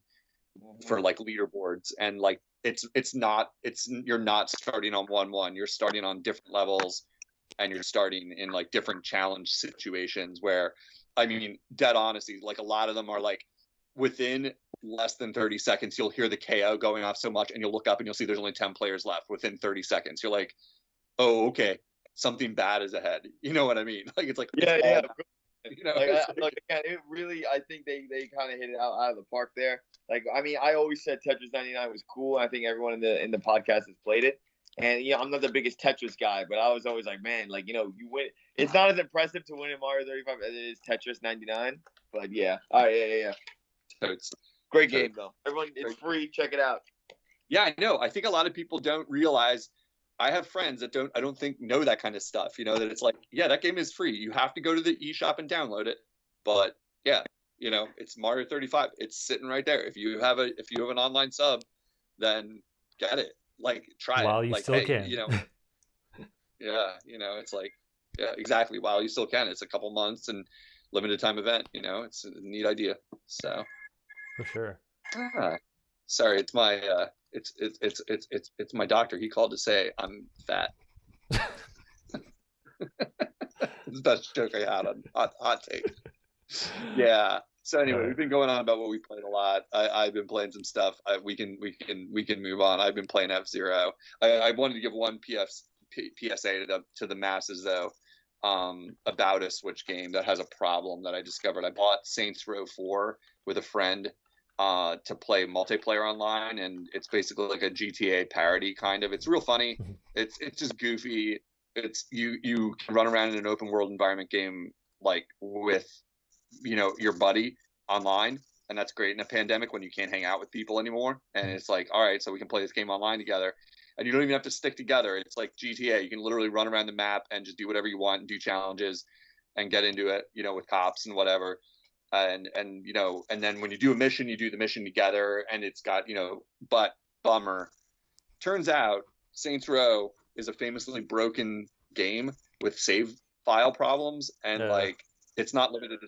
for like leaderboards, and like you're not starting on 1-1. You're starting on different levels, and you're starting in like different challenge situations where, I mean, dead honesty, like a lot of them are like within less than 30 seconds, you'll hear the KO going off so much, and you'll look up and you'll see there's only 10 players left within 30 seconds. You're like, oh, okay, something bad is ahead. You know what I mean? Like it's like, it really, I think they kind of hit it out of the park there. Like, I mean, I always said Tetris 99 was cool. I think everyone in the podcast has played it. And, I'm not the biggest Tetris guy, but I was always like, man, like, you win. It's not as impressive to win in Mario 35 as it is Tetris 99. But, yeah. All right, yeah. Totes. Great game, though. Everyone, it's free. Check it out. Yeah, I know. I think a lot of people don't realize. I have friends that I don't think know that kind of stuff, that it's like, yeah, that game is free. You have to go to the eShop and download it. But, yeah. It's Mario 35. It's sitting right there. If you have an online sub, then get it. Like, try it. While you like, still can. It's like, yeah, exactly. While you still can. It's a couple months and limited time event. It's a neat idea. So, for sure. Sorry, it's my it's my doctor. He called to say I'm fat. It's the best joke I had on hot take. Yeah. So anyway, we've been going on about what we played a lot. I've been playing some stuff. We can move on. I've been playing F-Zero. I wanted to give one PSA to the masses though. about a Switch game that has a problem that I discovered. I bought Saints Row 4 with a friend to play multiplayer online, and it's basically like a GTA parody kind of. It's real funny. It's just goofy. It's you can run around in an open world environment game like with your buddy online, and that's great in a pandemic when you can't hang out with people anymore. And it's like, all right, so we can play this game online together. And you don't even have to stick together. It's like GTA. You can literally run around the map and just do whatever you want and do challenges and get into it, with cops and whatever. And then when you do a mission, you do the mission together, and it's got, but bummer. Turns out Saints Row is a famously broken game with save file problems, and it's not limited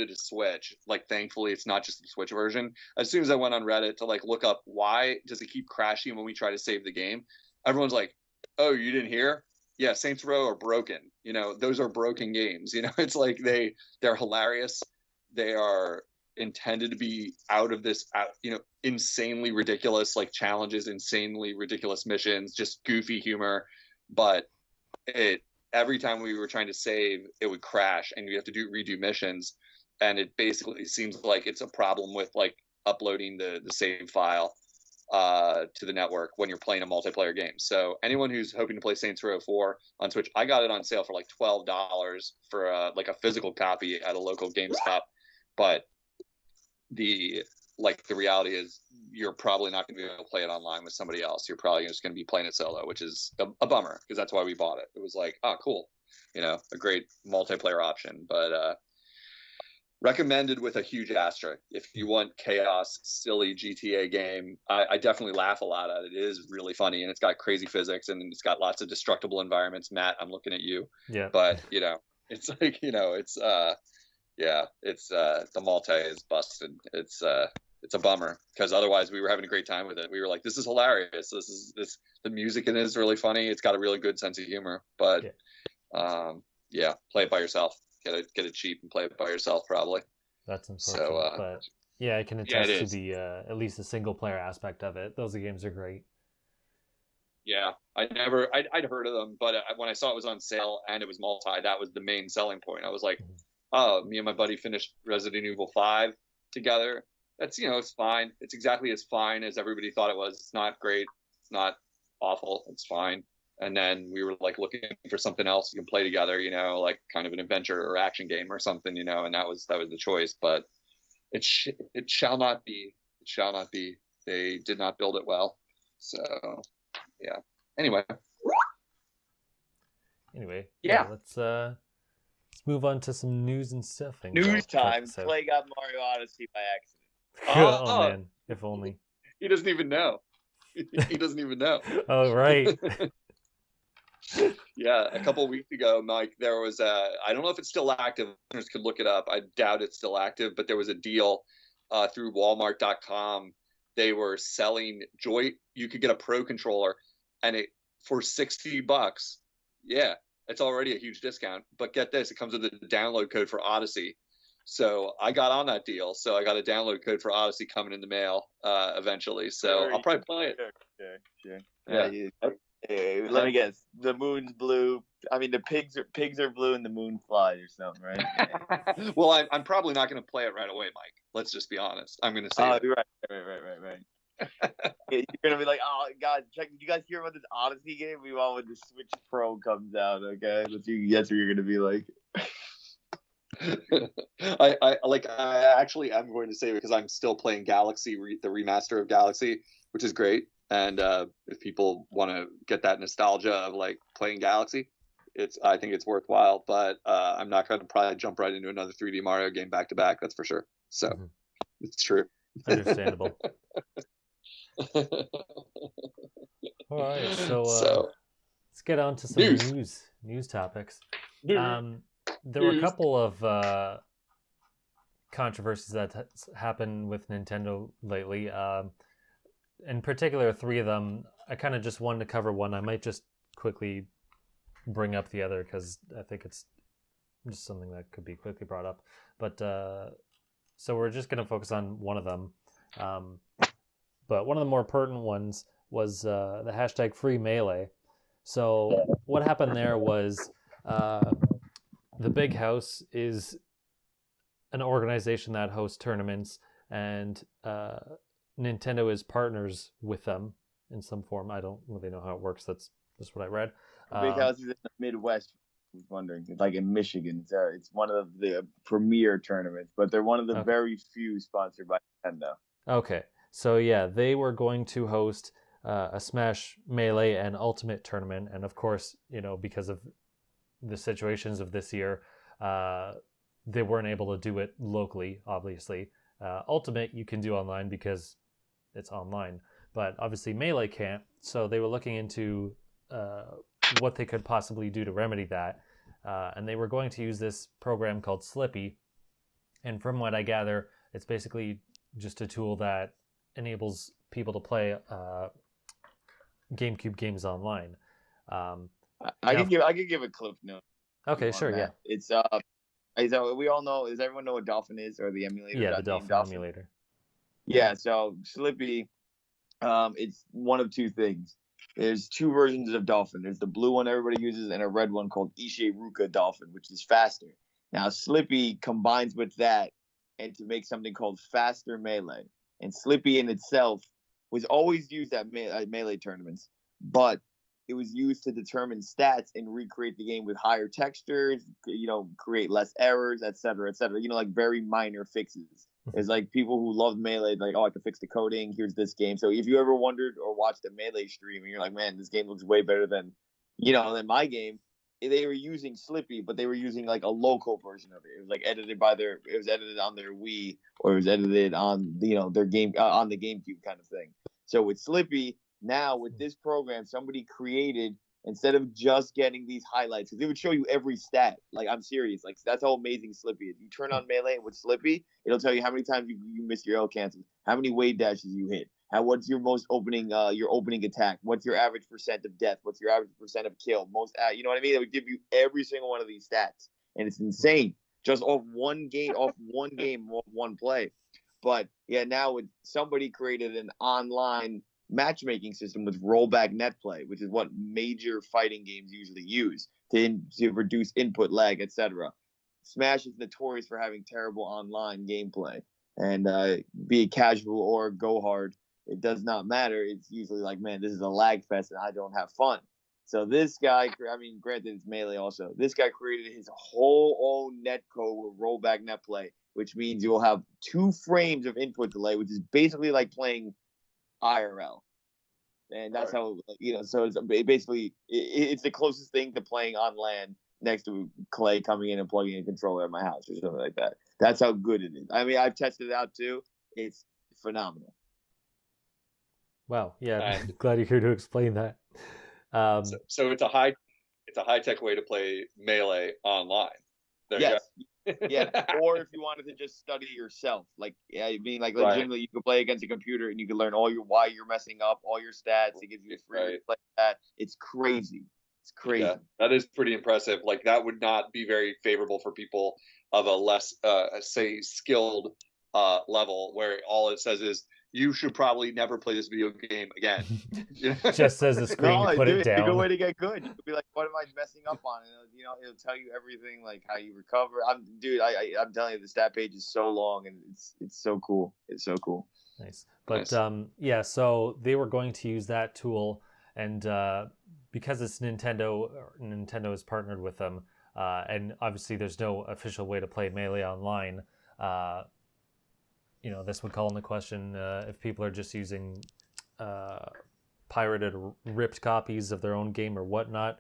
to Switch. Like, thankfully, it's not just the Switch version. As soon as I went on Reddit to look up why does it keep crashing when we try to save the game, everyone's like, "Oh, you didn't hear? Yeah, Saints Row are broken. Those are broken games. It's like they're hilarious. They are intended to be out of this, insanely ridiculous challenges, insanely ridiculous missions, just goofy humor, but every time we were trying to save, it would crash, and you have to redo missions. And it basically seems like it's a problem with uploading the save file to the network when you're playing a multiplayer game. So anyone who's hoping to play Saints Row 4 on Switch, I got it on sale for $12 for a physical copy at a local GameStop. But the reality is you're probably not going to be able to play it online with somebody else. You're probably just going to be playing it solo, which is a bummer, because that's why we bought it. It was like, oh, cool. A great multiplayer option, but recommended with a huge asterisk. If you want chaos, silly GTA game, I definitely laugh a lot at it. It is really funny, and it's got crazy physics, and it's got lots of destructible environments. Matt, I'm looking at you. Yeah. But, it's it's the multi is busted. It's a bummer, because otherwise we were having a great time with it. We were like, this is hilarious. The music in it is really funny. It's got a really good sense of humor, but play it by yourself. Get it cheap and play it by yourself, probably. That's unfortunate, but I can attest to the at least the single player aspect of it. Those games are great. Yeah, I'd heard of them, but when I saw it was on sale and it was multi, that was the main selling point. I was like, oh, me and my buddy finished Resident Evil 5 together. That's, it's fine. It's exactly as fine as everybody thought it was. It's not great. It's not awful. It's fine. And then we were looking for something else we can play together, kind of an adventure or action game or something, and that was the choice. But it shall not be. It shall not be. They did not build it well. So, yeah. Anyway. Yeah. Let's move on to some news and stuff. News time. Clay got Mario Odyssey by accident. Oh man, if only. He doesn't even know. He doesn't even know. Oh, right. Yeah, a couple of weeks ago, Mike, there was I don't know if it's still active. Listeners could look it up. I doubt it's still active, but there was a deal through Walmart.com. They were selling Joy. You could get a Pro controller, and it for $60. Yeah, it's already a huge discount. But get this, it comes with a download code for Odyssey. So I got on that deal. So I got a download code for Odyssey coming in the mail eventually. So I'll probably play it. Sure. Yeah. Hey, let me guess. The moon's blue. I mean, the pigs are blue and the moon flies or something, right? Well, I'm probably not going to play it right away, Mike. Let's just be honest. I'm going to say right. You're going to be like, oh, God, check. Did you guys hear about this Odyssey game? We want when the Switch Pro comes out, okay? That's what you're going to be like. I actually am going to say, because I'm still playing Galaxy, the remaster of Galaxy, which is great. And if people want to get that nostalgia of playing Galaxy, I think it's worthwhile. But I'm not going to probably jump right into another 3D Mario game back to back. That's for sure. So it's true. Understandable. All right, so let's get on to some news topics. There were a couple of controversies that happened with Nintendo lately. In particular, 3 of them. I kind of just wanted to cover one. I might just quickly bring up the other because I think it's just something that could be quickly brought up. But so we're just going to focus on one of them. But one of the more pertinent ones was the hashtag FreeMelee. So what happened there was the Big House is an organization that hosts tournaments, and Nintendo is partners with them in some form. I don't really know how it works. That's what I read. Big House is in the Midwest. I was wondering. It's like in Michigan. It's one of the premier tournaments, but they're one of the very few sponsored by Nintendo. Okay, so yeah, they were going to host a Smash Melee and Ultimate tournament, and of course, because of the situations of this year, they weren't able to do it locally. Obviously, Ultimate you can do online because it's online, but obviously Melee can't. So they were looking into what they could possibly do to remedy that, and they were going to use this program called Slippy. And from what I gather, it's basically just a tool that enables people to play GameCube games online. I could give a cliff note. Okay, sure, yeah. It's we all know. Does everyone know what Dolphin is, or the emulator? Yeah, the Dolphin emulator. Yeah, so Slippy, it's one of two things. There's two versions of Dolphin. There's the blue one everybody uses, and a red one called Ishiruka Dolphin, which is faster. Now Slippy combines with that, and to make something called Faster Melee. And Slippy in itself was always used at Melee tournaments, but it was used to determine stats and recreate the game with higher textures, create less errors, et cetera, like very minor fixes. It's like people who love Melee, like, oh, I can fix the coding. Here's this game. So if you ever wondered or watched a Melee stream and you're like, man, this game looks way better than my game, they were using Slippy, but they were using like a local version of it. It was like edited on their Wii, or it was edited on their game on the GameCube kind of thing. So with Slippy, now with this program, somebody created, instead of just getting these highlights, because it would show you every stat. Like, I'm serious. Like, that's how amazing Slippy is. You turn on Melee, and with Slippy, it'll tell you how many times you missed your L cancels, how many wave dashes you hit, what's your most opening attack, what's your average percent of death, what's your average percent of kill, you know what I mean? It would give you every single one of these stats, and it's insane. Just off one game, off one play. But yeah, now somebody created an online matchmaking system with rollback net play, which is what major fighting games usually use to reduce input lag, etc. Smash is notorious for having terrible online gameplay, and be it casual or go hard, it does not matter. It's usually like, man, this is a lag fest and I don't have fun. So this guy, granted it's Melee also, this guy created his whole own net code with rollback net play, which means you'll have 2 frames of input delay, which is basically like playing IRL. And that's how, so it's basically, it's the closest thing to playing on LAN next to Clay coming in and plugging a controller at my house or something like that. That's how good it is. I mean, I've tested it out too. It's phenomenal. Wow. Yeah. I'm glad you're here to explain that. So it's a high tech way to play Melee online. Yes. Yeah. Or if you wanted to just study yourself, legitimately, you could play against a computer and you can learn why you're messing up, all your stats. It gives you a free play that. It's crazy. It's crazy. Yeah, that is pretty impressive. Like, that would not be very favorable for people of a less, say, skilled level, where all it says is, you should probably never play this video game again. Just says the screen, put it down. It's a good way to get good. You could be like, what am I messing up on? And it'll tell you everything, like how you recover. I'm telling you, the stat page is so long, and it's so cool. It's so cool. Nice. But nice. So they were going to use that tool, and because it's Nintendo is partnered with them, and obviously there's no official way to play Melee online. This would call into question if people are just using pirated, ripped copies of their own game or whatnot.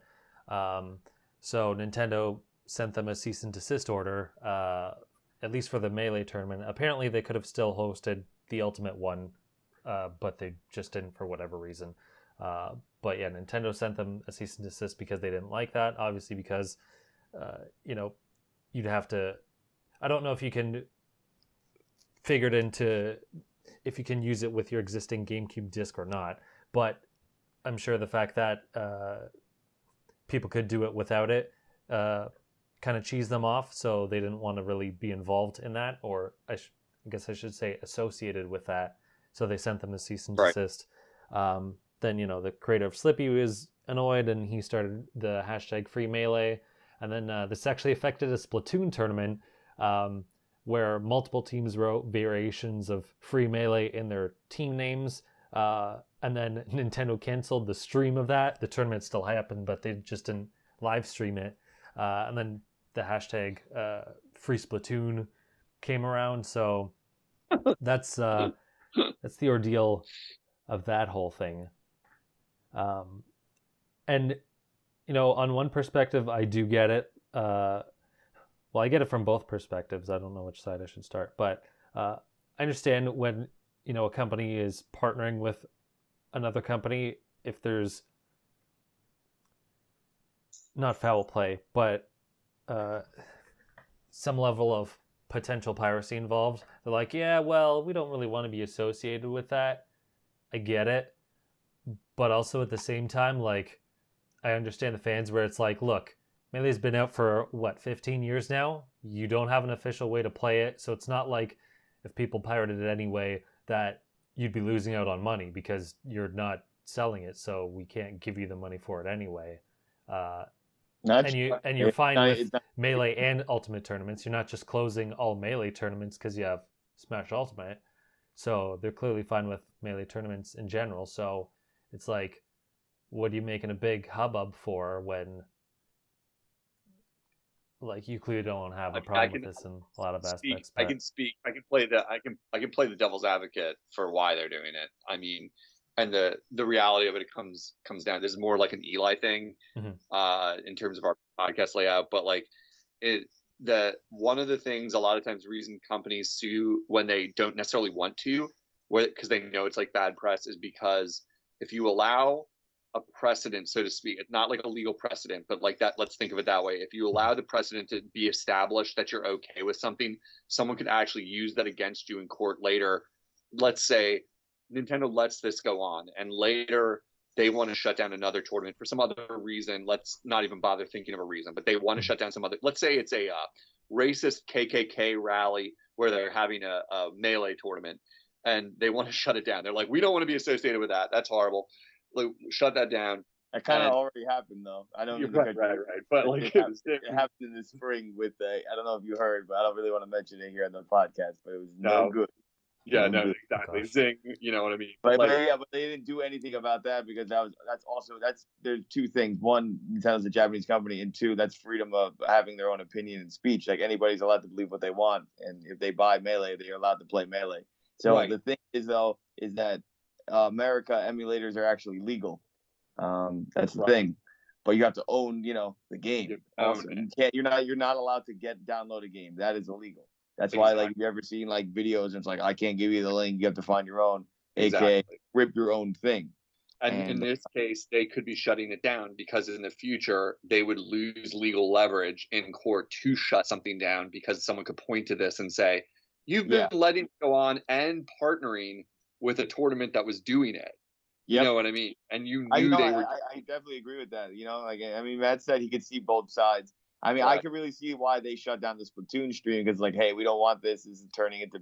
So Nintendo sent them a cease and desist order, at least for the Melee tournament. Apparently, they could have still hosted the Ultimate one, but they just didn't for whatever reason. But yeah, Nintendo sent them a cease and desist because they didn't like that. Obviously, because you'd have to. I don't know if you can figured into if you can use it with your existing GameCube disc or not, but I'm sure the fact that people could do it without it kind of cheesed them off, so they didn't want to really be involved in that, or I guess I should say associated with that, so they sent them a cease and desist. Then the creator of Slippy was annoyed, and he started the hashtag FreeMelee, And then this actually affected a Splatoon tournament where multiple teams wrote variations of FreeMelee in their team names. And then Nintendo canceled the stream of that. The tournament still happened, but they just didn't live stream it. And then the hashtag Free Splatoon came around. So that's the ordeal of that whole thing. And on one perspective, I do get it. Well, I get it from both perspectives. I don't know which side I should start, but I understand when a company is partnering with another company, if there's not foul play, but some level of potential piracy involved. They're like, yeah, well, we don't really want to be associated with that. I get it, but also at the same time, like, I understand the fans where it's like, look, Melee's been out for 15 years now. You don't have an official way to play it, so it's not like if people pirated it anyway that you'd be losing out on money because you're not selling it, so we can't give you the money for it anyway. And you're fine with Melee and Ultimate tournaments. You're not just closing all Melee tournaments because you have Smash Ultimate. So they're clearly fine with Melee tournaments in general. So it's like, what are you making a big hubbub for when, like, you clearly don't have a problem with this in a lot of aspects? But... I can play the devil's advocate for why they're doing it. I mean, and the reality of it comes down. This is more like an Eli thing, in terms of our podcast layout. But like, one of the things a lot of times reason companies sue when they don't necessarily want to, because they know it's like bad press, is because if you allow a precedent, so to speak, it's not like a legal precedent, but like that, let's think of it that way. If you allow the precedent to be established that you're okay with something, someone could actually use that against you in court later. Let's say Nintendo lets this go on and later they want to shut down another tournament for some other reason. Let's not even bother thinking of a reason, but they want to shut down some other, let's say it's a racist KKK rally where they're having a Melee tournament and they want to shut it down. They're like, we don't want to be associated with that. That's horrible. Like, shut that down. That kind of already happened, though. I don't. Right. But like, it happened in the spring with I don't know if you heard, but I don't really want to mention it here on the podcast. But it was no good. Yeah, no, exactly. Zing, you know what I mean? But they didn't do anything about that because there's two things. One, Nintendo's a Japanese company, and two, that's freedom of having their own opinion and speech. Like, anybody's allowed to believe what they want, and if they buy Melee, they're allowed to play Melee. So the thing is that America emulators are actually legal. That's the thing, but you have to own, the game. You're not allowed to download a game. That is illegal. That's why, like, you ever seen like videos and it's like, I can't give you the link. You have to find your own, aka rip your own thing. And in this case, they could be shutting it down because in the future they would lose legal leverage in court to shut something down because someone could point to this and say, you've been letting it go on and partnering with a tournament that was doing it. You know what I mean? And you knew they were. I definitely agree with that. Matt said he could see both sides. I mean, I could really see why they shut down the Splatoon stream because, like, hey, we don't want this. This is turning into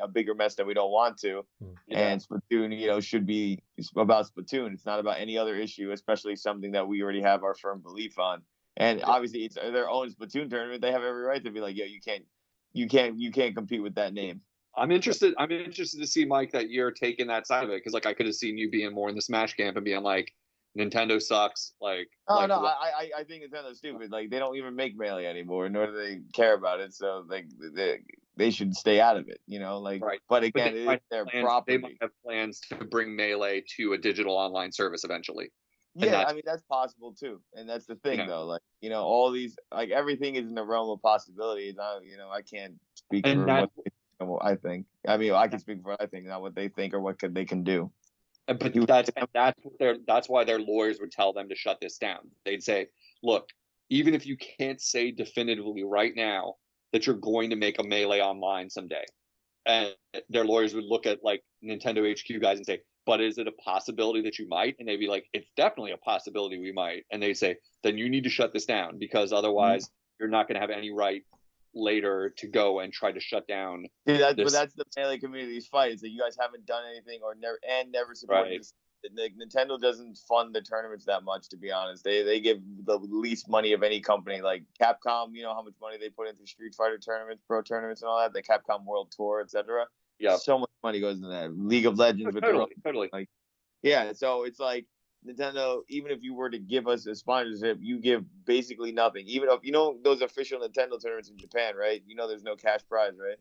a bigger mess that we don't want to. And Splatoon, should be about Splatoon. It's not about any other issue, especially something that we already have our firm belief on. And obviously, it's their own Splatoon tournament. They have every right to be like, yo, you can't compete with that name. I'm interested to see, Mike, that you're taking that side of it because, like, I could have seen you being more in the Smash camp and being like, Nintendo sucks. I think Nintendo's stupid. Like, they don't even make Melee anymore, nor do they care about it. So, like, they should stay out of it. But again, it's their property. They might have plans to bring Melee to a digital online service eventually. Yeah, I mean, that's possible too, and that's the thing, though. Like, all these, like, everything is in the realm of possibilities. I can't speak for what I think. I mean, I can speak for what I think, not what they think or what they can do. But that's why their lawyers would tell them to shut this down. They'd say, look, even if you can't say definitively right now that you're going to make a Melee online someday, and their lawyers would look at, like, Nintendo HQ guys and say, but is it a possibility that you might? And they'd be like, it's definitely a possibility we might. And they'd say, then you need to shut this down because otherwise you're not going to have any right later to go and try to shut down. But that's the Melee community's fight, is that you guys haven't done anything or never supported this Nintendo doesn't fund the tournaments that much, to be honest. They give the least money of any company. Like Capcom, you know how much money they put into Street Fighter tournaments, Pro tournaments, and all that. The Capcom World Tour, etc. Yeah. So much money goes into that. League of Legends with Totally. like, yeah. So it's like Nintendo. Even if you were to give us a sponsorship, you give basically nothing. Even if you know those official Nintendo tournaments in Japan, right? You know, there's no cash prize, right?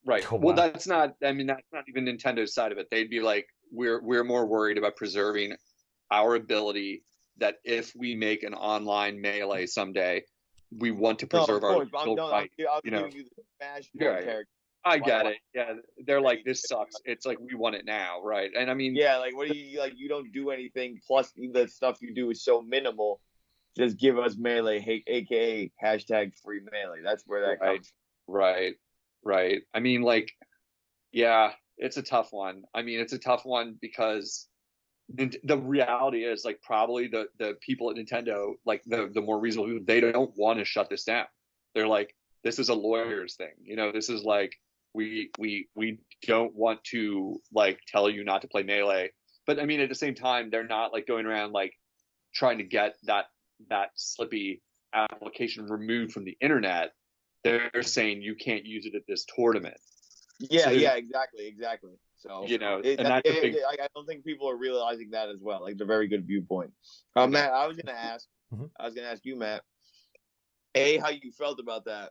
Right. Oh, Well, wow. that's not. I mean, that's not even Nintendo's side of it. They'd be like, we're more worried about preserving our ability that if we make an online melee someday, we want to preserve our skill fight. I'm You know, giving you the Smash yeah, character. I get it. Yeah, they're like, this sucks. It's like we want it now, right? And I mean, Yeah, like what do you like? You don't do anything. Plus, the stuff you do is so minimal. Just give us melee, aka hashtag free melee. That's where that comes. Right. I mean, like, yeah, it's a tough one. I mean, it's a tough one because the reality is, like, probably the people at Nintendo, like the more reasonable people, they don't want to shut this down. They're like, this is a lawyer's thing, you know. This is like, we don't want to like tell you not to play melee, but I mean, at the same time, they're not like going around like trying to get that slippy application removed from the internet. They're saying you can't use it at this tournament. Yeah, So exactly. So you know, I don't think people are realizing that as well. Like, the very good viewpoint. Matt, I was gonna ask you, Matt, how you felt about that,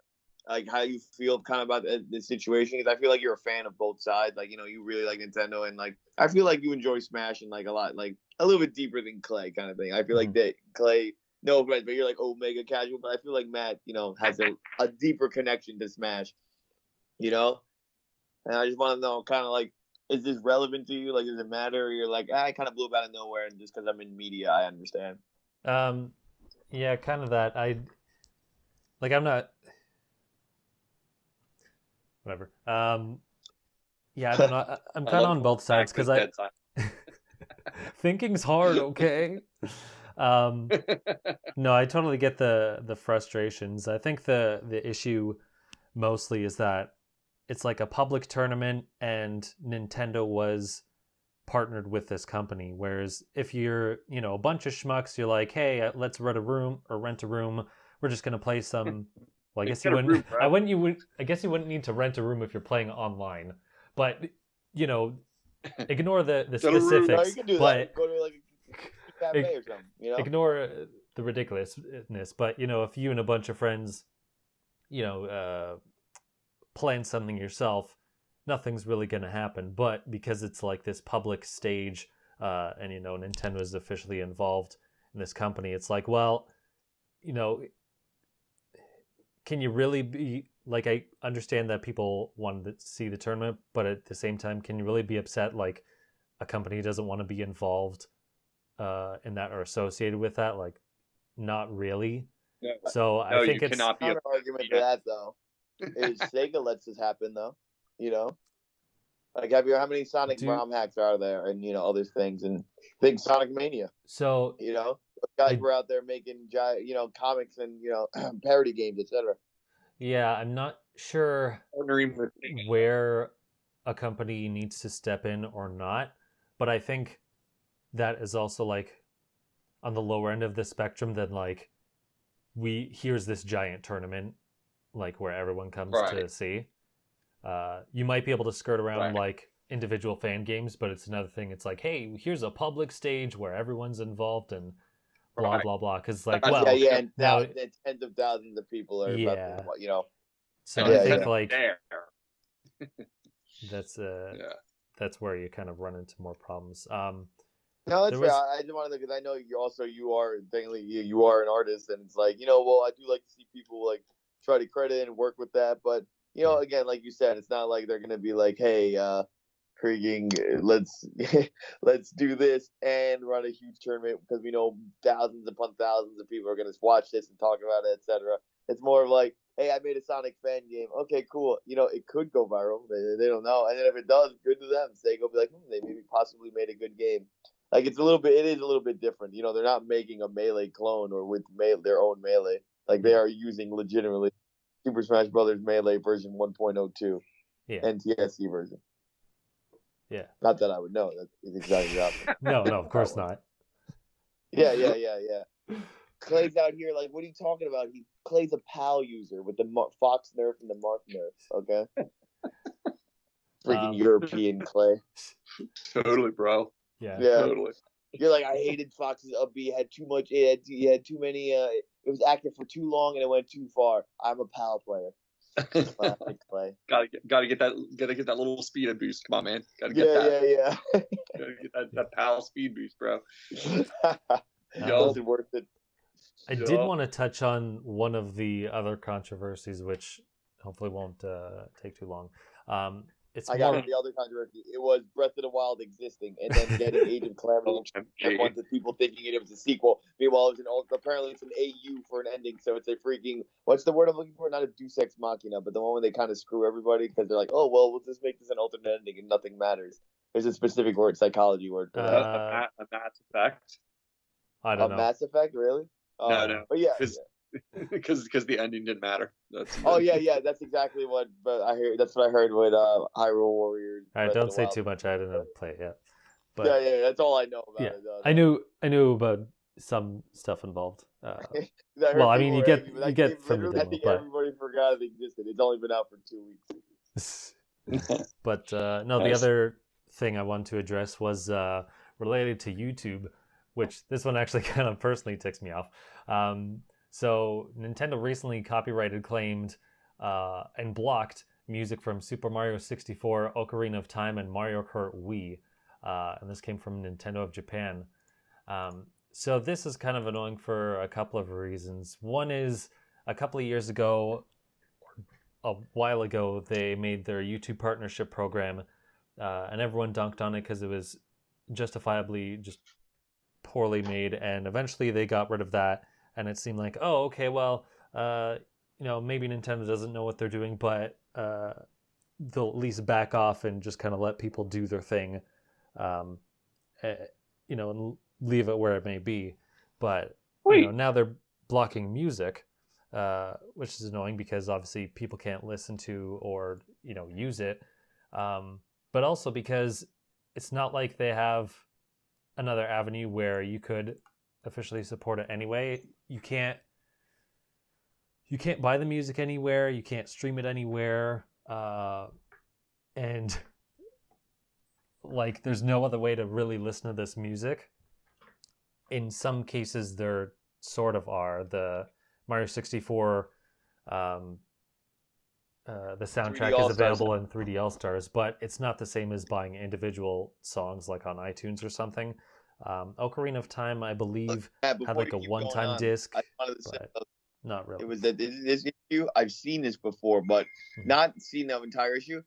like how you feel kind of about the situation. Because I feel like you're a fan of both sides. Like, you know, you really like Nintendo, and like I feel like you enjoy Smash and like a lot, like a little bit deeper than Clay kind of thing. I feel like that Clay, no offense, but you're like Omega casual. But I feel like Matt, you know, has a deeper connection to Smash. You know, and I just want to know, kind of like, is this relevant to you? Like, does it matter? Or you're like, I kind of blew up out of nowhere, and just because I'm in media, I understand. Yeah, kind of that. I'm not. Whatever. Yeah, I don't know. I'm kind of on both sides because thinking's hard. Okay. No, I totally get the frustrations. I think the issue mostly is that it's like a public tournament and Nintendo was partnered with this company. Whereas if you're, you know, a bunch of schmucks, you're like, hey, let's rent a room. We're just gonna play some. Well, I guess you wouldn't. I guess you wouldn't need to rent a room if you're playing online. But you know, ignore the specifics. No, you can do that. Go to like a cafe or something. You know, ignore the ridiculousness. But you know, if you and a bunch of friends, you know, plan something yourself, nothing's really going to happen. But because it's like this public stage, and you know, Nintendo is officially involved in this company, it's like, well, you know, can you really be like, I understand that people want to see the tournament, but at the same time, can you really be upset like a company doesn't want to be involved in that or associated with that? Like, not really. Yeah. So I think it's cannot be an argument for that though. Is Sega lets this happen though, you know? Like, how many Sonic ROM hacks are there, and you know, other things, and big Sonic Mania. So you know, guys were out there making you know, comics and, you know, parody games, etc. Yeah, I'm not sure where a company needs to step in or not, but I think that is also like on the lower end of the spectrum than like here's this giant tournament like where everyone comes to see. You might be able to skirt around like individual fan games, but it's another thing. It's like, hey, here's a public stage where everyone's involved and blah blah blah. Because like, well, and now tens of thousands of people are about to, you know. So I think like that's where you kind of run into more problems. No, that's fair. I just wanted to, because I know you are an artist, and it's like, you know, well, I do like to see people like try to credit and work with that, but you know, again, like you said, it's not like they're gonna be like, hey, freaking, let's do this and run a huge tournament, because we know thousands upon thousands of people are gonna watch this and talk about it, etc. It's more of like, hey, I made a Sonic fan game. Okay, cool. You know, it could go viral. They don't know, and then if it does, good to them. Sega will be like, they maybe possibly made a good game. Like, it is a little bit different. You know, they're not making a Melee clone or with their own Melee. Like, they are using legitimately Super Smash Brothers Melee version 1.02, NTSC version. Yeah. Not that I would know. That is exactly the opposite. No, of course not. Yeah. Clay's out here like, what are you talking about? Clay's a PAL user with the Fox nerf and the Marth nerf. Okay. Freaking European Clay. Totally, bro. Yeah. Totally. You're like, I hated Fox's up B. Had too much. He had too many. It was active for too long and it went too far. I'm a PAL player. Classic Clay. Gotta get that little speed boost. Come on, man. Gotta get that. Yeah. Gotta get that PAL speed boost, bro. Wasn't worth it. I did want to touch on one of the other controversies, which hopefully won't take too long. I got the other controversy. It was Breath of the Wild existing and then getting Age of Calamity and a bunch of people thinking it was a sequel. Meanwhile, apparently it's an AU for an ending, so it's a freaking, what's the word I'm looking for? Not a Deus Ex Machina, but the one where they kind of screw everybody because they're like, oh, well, we'll just make this an alternate ending and nothing matters. There's a specific word, psychology word for that. A Mass Effect? I don't know. A Mass Effect, really? No. But yeah. Because the ending didn't matter. That's that's exactly what. But I heard that's what I heard with Hyrule Warriors. All right, don't say too much. I didn't play it yet. But yeah, that's all I know about it. I knew about some stuff involved. Well, I mean, you get from the demo, I think everybody forgot it existed. It's only been out for 2 weeks. But no, the other thing I wanted to address was related to YouTube, which this one actually kind of personally ticks me off. So Nintendo recently copyrighted, claimed, and blocked music from Super Mario 64, Ocarina of Time, and Mario Kart Wii. And this came from Nintendo of Japan. So this is kind of annoying for a couple of reasons. One is a couple of years ago, a while ago, they made their YouTube partnership program, and everyone dunked on it because it was justifiably just poorly made, and eventually they got rid of that. And it seemed like, oh, okay, well, maybe Nintendo doesn't know what they're doing, but they'll at least back off and just kind of let people do their thing, and leave it where it may be. But now they're blocking music, which is annoying because obviously people can't listen to or use it, but also because it's not like they have another avenue where you could officially support it anyway. You can't buy the music anywhere, you can't stream it anywhere, and like there's no other way to really listen to this music. In some cases there sort of are. The Mario 64 the soundtrack is available in 3D All-Stars, but it's not the same as buying individual songs like on iTunes or something. Ocarina of Time, I believe, had like a one-time disc, but not really. It was this issue. I've seen this before, but not seen the entire issue.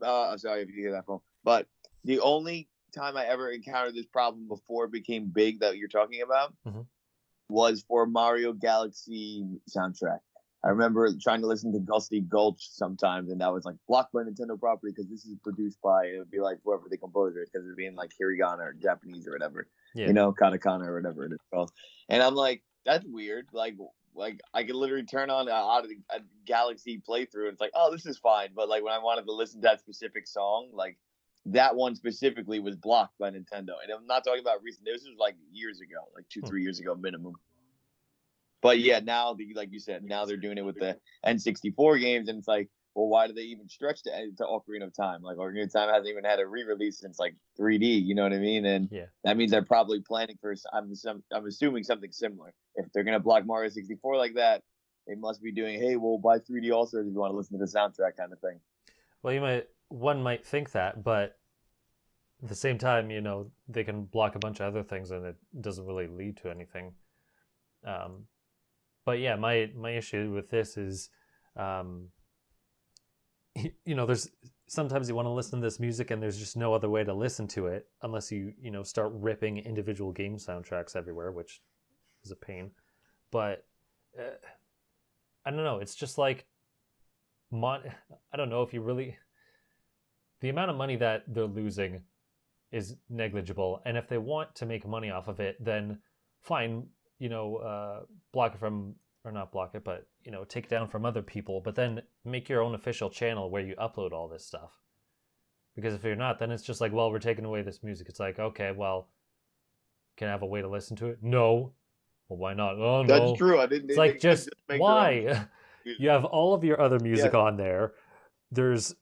I'm sorry if you hear that phone. But the only time I ever encountered this problem before it became big that you're talking about was for Mario Galaxy soundtrack. I remember trying to listen to Gusty Gulch sometimes, and that was like blocked by Nintendo property because this is produced by, it would be like whoever the composer is, because it'd be in like Hiragana or Japanese or whatever, katakana or whatever it is called. And I'm like, that's weird. Like I could literally turn on a Galaxy playthrough and it's like, oh, this is fine. But like when I wanted to listen to that specific song, like that one specifically was blocked by Nintendo. And I'm not talking about recent. This was like years ago, like 2-3 years ago minimum. But yeah, now, like you said, now they're doing it with the N64 games, and it's like, well, why do they even stretch to Ocarina of Time? Like, Ocarina of Time hasn't even had a re-release since, like, 3D, you know what I mean? And that means they're probably planning for, I'm assuming something similar. If they're going to block Mario 64 like that, they must be doing, hey, we'll buy 3D All-Stars if you want to listen to the soundtrack kind of thing. Well, one might think that, but at the same time, they can block a bunch of other things and it doesn't really lead to anything. But yeah, my issue with this is, there's sometimes you want to listen to this music and there's just no other way to listen to it unless you start ripping individual game soundtracks everywhere, which is a pain. But I don't know. It's just like, I don't know if you really, the amount of money that they're losing is negligible, and if they want to make money off of it, then fine. Block it from, or not block it, but, take it down from other people, but then make your own official channel where you upload all this stuff. Because if you're not, then it's just like, well, we're taking away this music. It's like, okay, well, can I have a way to listen to it? No. Well, why not? Oh, no. That's true. I didn't. It's like, just make why? You have all of your other music Yeah. on there. There's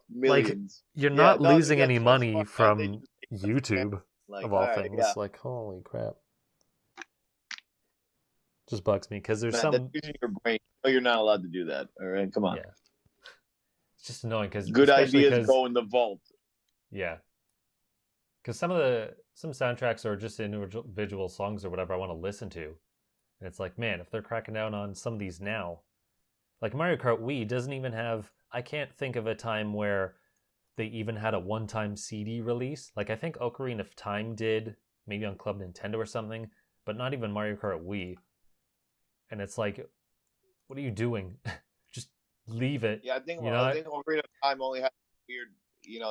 millions. you're Yeah, not no, losing that's any so money smart, man. They from just YouTube, like, of all alright, things. yeah. Like, holy crap. Just bugs me because there's Man, some. that's using your brain. No, you're not allowed to do that. All right, come on. Yeah. It's just annoying because Good ideas go in the vault. Yeah. Because some soundtracks are just individual songs or whatever I want to listen to. And it's like, man, if they're cracking down on some of these now, like Mario Kart Wii doesn't even have, I can't think of a time where they even had a one-time CD release. Like I think Ocarina of Time did, maybe on Club Nintendo or something, but not even Mario Kart Wii. And it's like, what are you doing? Just leave it. Yeah, I think Ocarina of Time only had weird,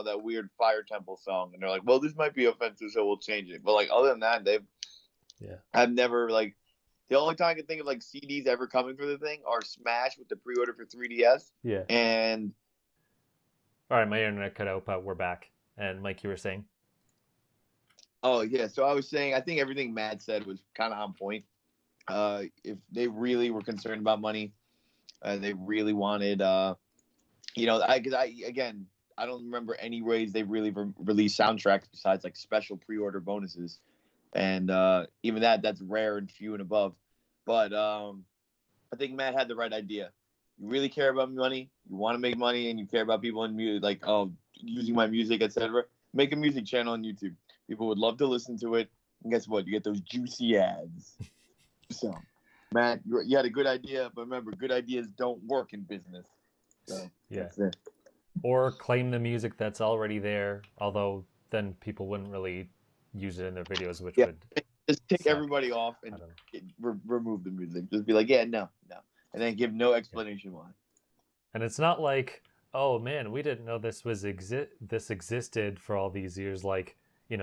that weird Fire Temple song, and they're like, well, this might be offensive, so we'll change it. But like, other than that, I've never like. The only time I can think of like CDs ever coming for the thing are Smash with the pre-order for 3DS. Yeah. And all right, my internet cut out, but we're back. And Mike, you were saying? Oh yeah, so I was saying I think everything Matt said was kind of on point. If they really were concerned about money, they really wanted, I don't remember any ways they really released soundtracks besides like special pre-order bonuses, and even that's rare and few and above. But I think Matt had the right idea. You really care about money, you want to make money, and you care about people in music, like using my music, etc. Make a music channel on YouTube. People would love to listen to it. And guess what? You get those juicy ads. So, Matt, you had a good idea, but remember, good ideas don't work in business. So, yeah. That's it. Or claim the music that's already there, although then people wouldn't really use it in their videos, which would just take suck. everybody off and remove the music. Just be like, yeah, no, and then give no explanation why. And it's not like, oh man, we didn't know this existed for all these years, like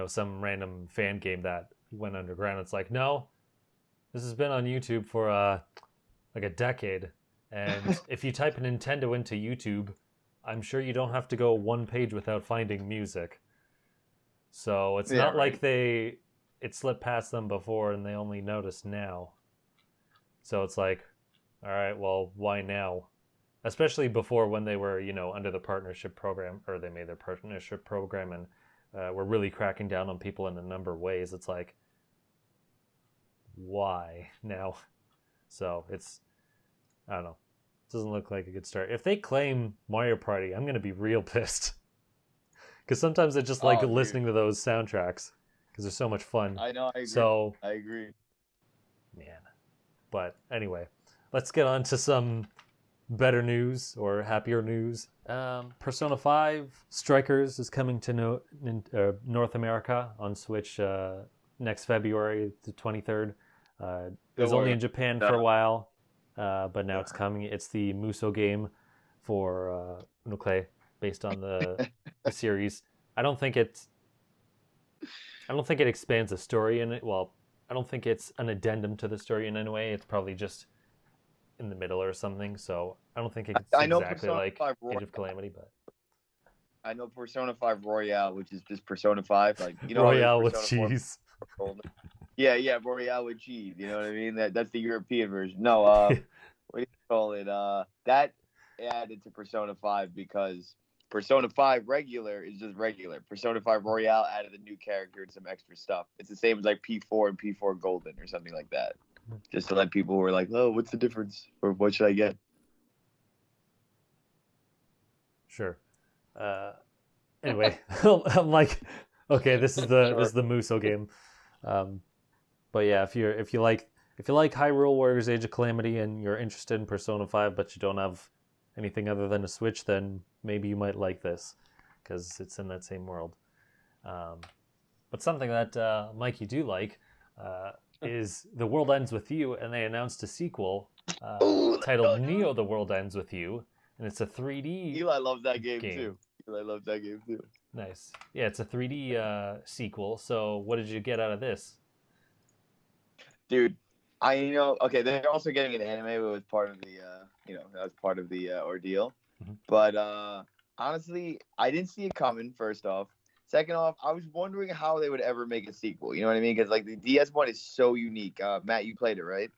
some random fan game that went underground. It's like, no, this has been on YouTube for like a decade, and if you type Nintendo into YouTube, I'm sure you don't have to go one page without finding music. So it's not like it slipped past them before and they only noticed now. So it's like, all right, well, why now? Especially before, when they were, under the partnership program, or they made their partnership program and were really cracking down on people in a number of ways. It's like, why now? So it's, I don't know. It doesn't look like a good start. If they claim Mario Party, I'm going to be real pissed. Because sometimes I just like listening to those soundtracks because they're so much fun. I know, I agree. So, I agree. Man. But anyway, let's get on to some better news or happier news. Persona 5 Strikers is coming to North America on Switch next February, the 23rd. It was only in Japan for a while, but now it's coming. It's the Muso game for Unoclay, based on the series. I don't think it expands the story in it. Well, I don't think it's an addendum to the story in any way. It's probably just in the middle or something. So I don't think it's exactly like Age of Calamity, but I know Persona 5 Royale, which is just Persona 5, like Royale with cheese. Yeah, Royale with cheese. You know what I mean? That's the European version. No, what do you call it? That added to Persona 5 because Persona 5 regular is just regular. Persona 5 Royale added a new character and some extra stuff. It's the same as like P4 and P4 Golden or something like that. Just to let people who are like, oh, what's the difference? Or what should I get? Sure. Anyway, I'm like, okay, this is the Muso game. But yeah, if you like Hyrule Warriors Age of Calamity and you're interested in Persona 5, but you don't have anything other than a Switch, then maybe you might like this because it's in that same world. But something that Mike, you do like is The World Ends With You, and they announced a sequel titled Neo: The World Ends With You, and it's a 3D. Eli loves that game too. Eli loves that game too. Nice. Yeah, it's a 3D sequel. So what did you get out of this? Dude, okay, they're also getting an anime, but it was part of the, that was part of the ordeal. Mm-hmm. But honestly, I didn't see it coming. First off, second off, I was wondering how they would ever make a sequel. You know what I mean? Because like the DS one is so unique. Matt, you played it, right?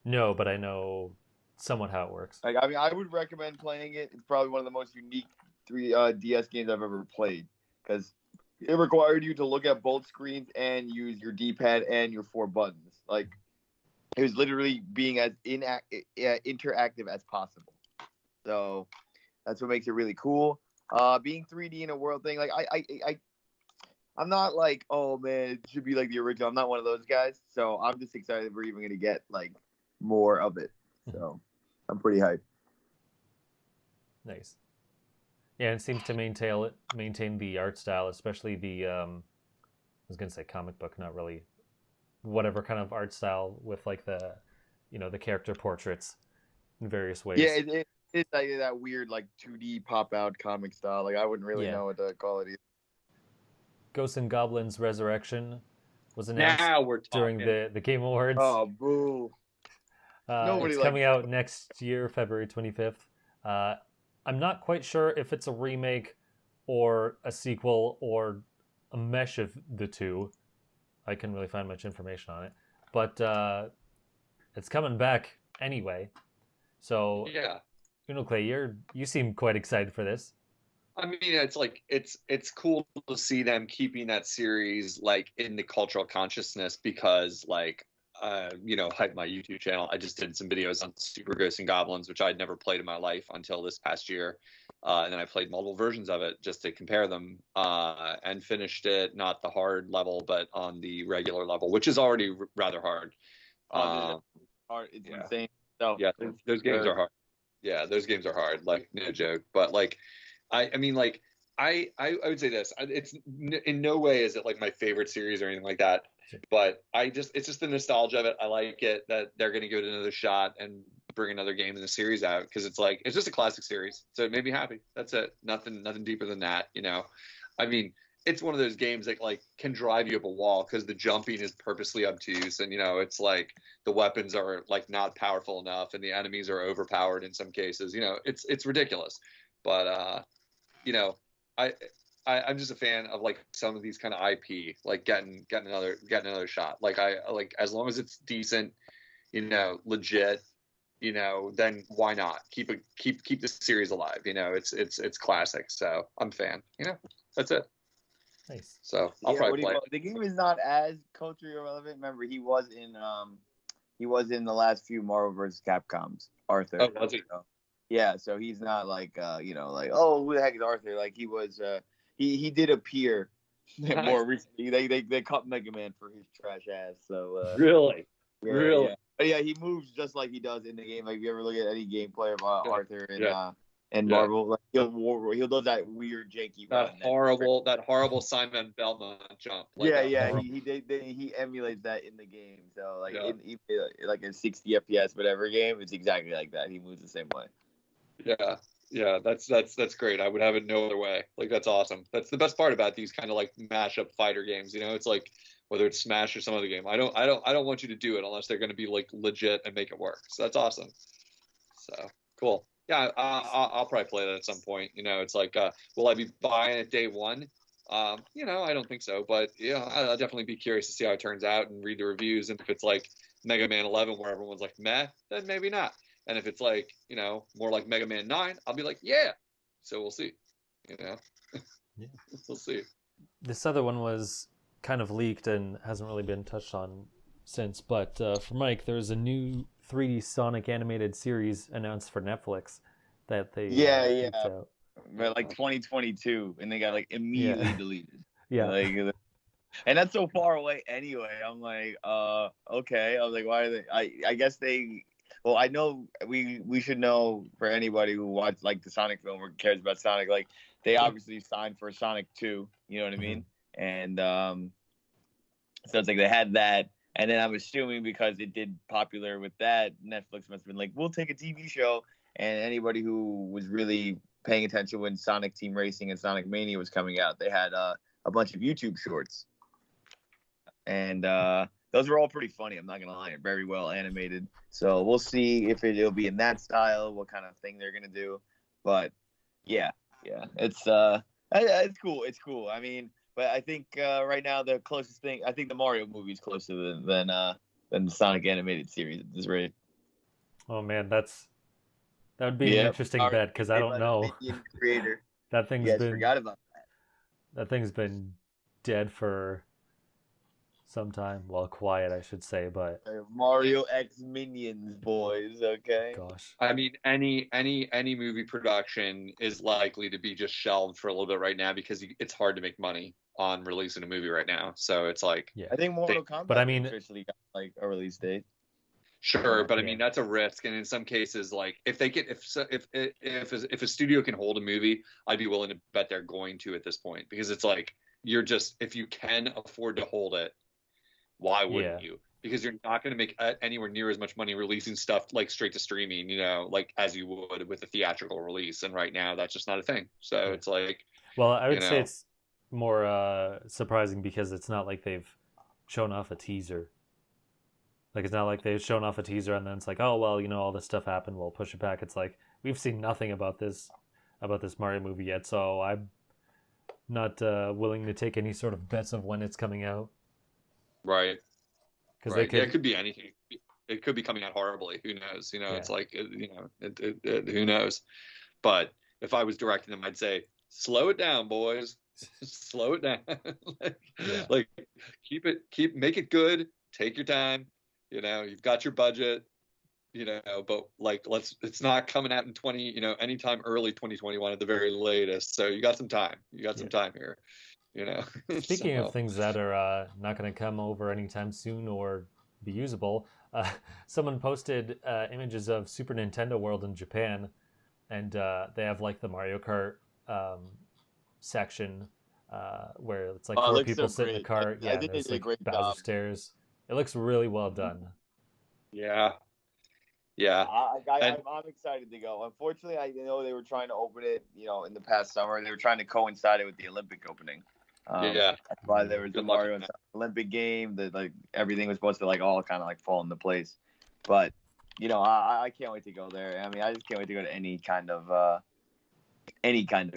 No, but I know somewhat how it works. Like, I mean, I would recommend playing it. It's probably one of the most unique three DS games I've ever played because it required you to look at both screens and use your D-pad and your 4 buttons. Like, it was literally being as interactive as possible. So that's what makes it really cool. Being 3D in a world thing, like I'm not like, oh man, it should be like the original. I'm not one of those guys. So I'm just excited we're even gonna get like more of it. So I'm pretty hyped. Nice. Yeah, it seems to maintain the art style, especially the I was gonna say comic book, not really. Whatever kind of art style with like the, the character portraits in various ways. Yeah, it's like that weird like 2D pop out comic style. Like I wouldn't really know what to call it either. Ghosts and Goblins Resurrection was announced during the Game Awards. Oh, boo. It's coming out next year, February 25th. I'm not quite sure if it's a remake or a sequel or a mesh of the two. I couldn't really find much information on it. But it's coming back anyway. So, yeah. Unoclay, you seem quite excited for this. I mean, it's like it's cool to see them keeping that series like in the cultural consciousness because like hype my YouTube channel. I just did some videos on Super Ghosts and Goblins, which I'd never played in my life until this past year. And then I played multiple versions of it just to compare them and finished it, not the hard level, but on the regular level, which is already rather hard. It's insane. So, yeah, those games are hard. Yeah, those games are hard, like no joke. But like, I mean, like, I would say this. It's in no way is it like my favorite series or anything like that. But it's just the nostalgia of it. I like it that they're going to give it another shot and bring another game in the series out because it's just a classic series. So it made me happy. That's it. Nothing deeper than that. I mean, it's one of those games that like can drive you up a wall because the jumping is purposely obtuse and it's like the weapons are like not powerful enough and the enemies are overpowered in some cases. It's ridiculous. But I'm just a fan of like some of these kind of IP, like getting another shot. Like I like as long as it's decent, legit, then why not keep the series alive? It's classic. So I'm a fan. That's it. Nice. So I'll probably play. The game is not as culturally relevant. Remember, he was in the last few Marvel vs. Capcoms. Arthur. Oh, was he? Yeah, so he's not like like, oh, who the heck is Arthur? Like he was he did appear more recently. They cut Mega Man for his trash ass. So really. Yeah. But yeah, he moves just like he does in the game. Like if you ever look at any gameplay of Arthur and Marvel, like he'll do that weird janky that horrible Simon Belmont jump. Like he emulates that in the game. So like like a 60 FPS whatever game, it's exactly like that. He moves the same way. Yeah, that's great. I would have it no other way. Like that's awesome. That's the best part about these kind of like mashup fighter games. It's like whether it's Smash or some other game. I don't want you to do it unless they're going to be like legit and make it work. So that's awesome. So cool. Yeah, I'll probably play that at some point. It's like, will I be buying it day one? I don't think so. But I'll definitely be curious to see how it turns out and read the reviews. And if it's like Mega Man 11 where everyone's like meh, then maybe not. And if it's like, more like Mega Man 9, I'll be like, yeah. So we'll see. Yeah. We'll see. This other one was kind of leaked and hasn't really been touched on since. But for Mike, there's a new 3D Sonic animated series announced for Netflix that they out. But like 2022, and they got like immediately deleted. Yeah. Like, and that's so far away anyway. I'm like, okay. I was like, why are they? I guess they. Well, I know we should know for anybody who watched like the Sonic film or cares about Sonic, like they obviously signed for Sonic 2, you know what I mean? And so it's like they had that, and then I'm assuming because it did popular with that, Netflix must have been like, we'll take a TV show. And anybody who was really paying attention when Sonic Team Racing and Sonic Mania was coming out, they had a bunch of YouTube shorts, and those were all pretty funny. I'm not gonna lie, very well animated. So we'll see if it'll be in that style, what kind of thing they're gonna do. But yeah, Yeah, it's cool. It's cool. I mean, but I think right now the closest thing, I think the Mario movie is closer than the Sonic animated series at this rate. Oh man, that would be an Yeah, interesting bet because I made don't by the know. Minion creator. That You thing's guys been forgot about dead for some time. Well, quiet, I should say, but Mario X Minions, boys. Okay. gosh. I mean, any movie production is likely to be just shelved for a little bit right now because it's hard to make money on releasing a movie right now. So it's like, Yeah. I think Mortal Kombat but I mean, officially got like a release date. sure, but I Yeah. mean that's a risk, and in some cases, like if they get if a studio can hold a movie, I'd be willing to bet they're going to at this point because it's like you're just if you can afford to hold it, why wouldn't Yeah. you? Because you're not going to make anywhere near as much money releasing stuff like straight to streaming, like as you would with a theatrical release. And right now, that's just not a thing. So Yeah. it's like, well, I would you say know. it's more surprising because it's not like they've shown off a teaser. Like it's not like they've shown off a teaser and then it's like, oh well, all this stuff happened, we'll push it back. It's like we've seen nothing about this Mario movie yet, so I'm not willing to take any sort of bets of when it's coming out. Right. Because Right. they Yeah, could. it could be anything. It could be coming out horribly. Who knows? Yeah. It's like, who knows? But if I was directing them, I'd say, slow it down, boys. Slow it down. Yeah. Like, make it good. Take your time. You've got your budget. But like, it's not coming out in anytime early 2021 at the very latest. So you got some time. You got some time here. Speaking So. of things that are not going to come over anytime soon or be usable, someone posted images of Super Nintendo World in Japan, and they have like the Mario Kart section where it's like four people sit in the cart. I think they did a great Bowser job. stairs. It looks really well done. Yeah. I'm excited to go. Unfortunately, I know they were trying to open it, in the past summer. They were trying to coincide it with the Olympic opening. That's why there was the Mario and Olympic game. That like everything was supposed to like all kind of like fall into place. But I can't wait to go there. I mean, I just can't wait to go to any kind of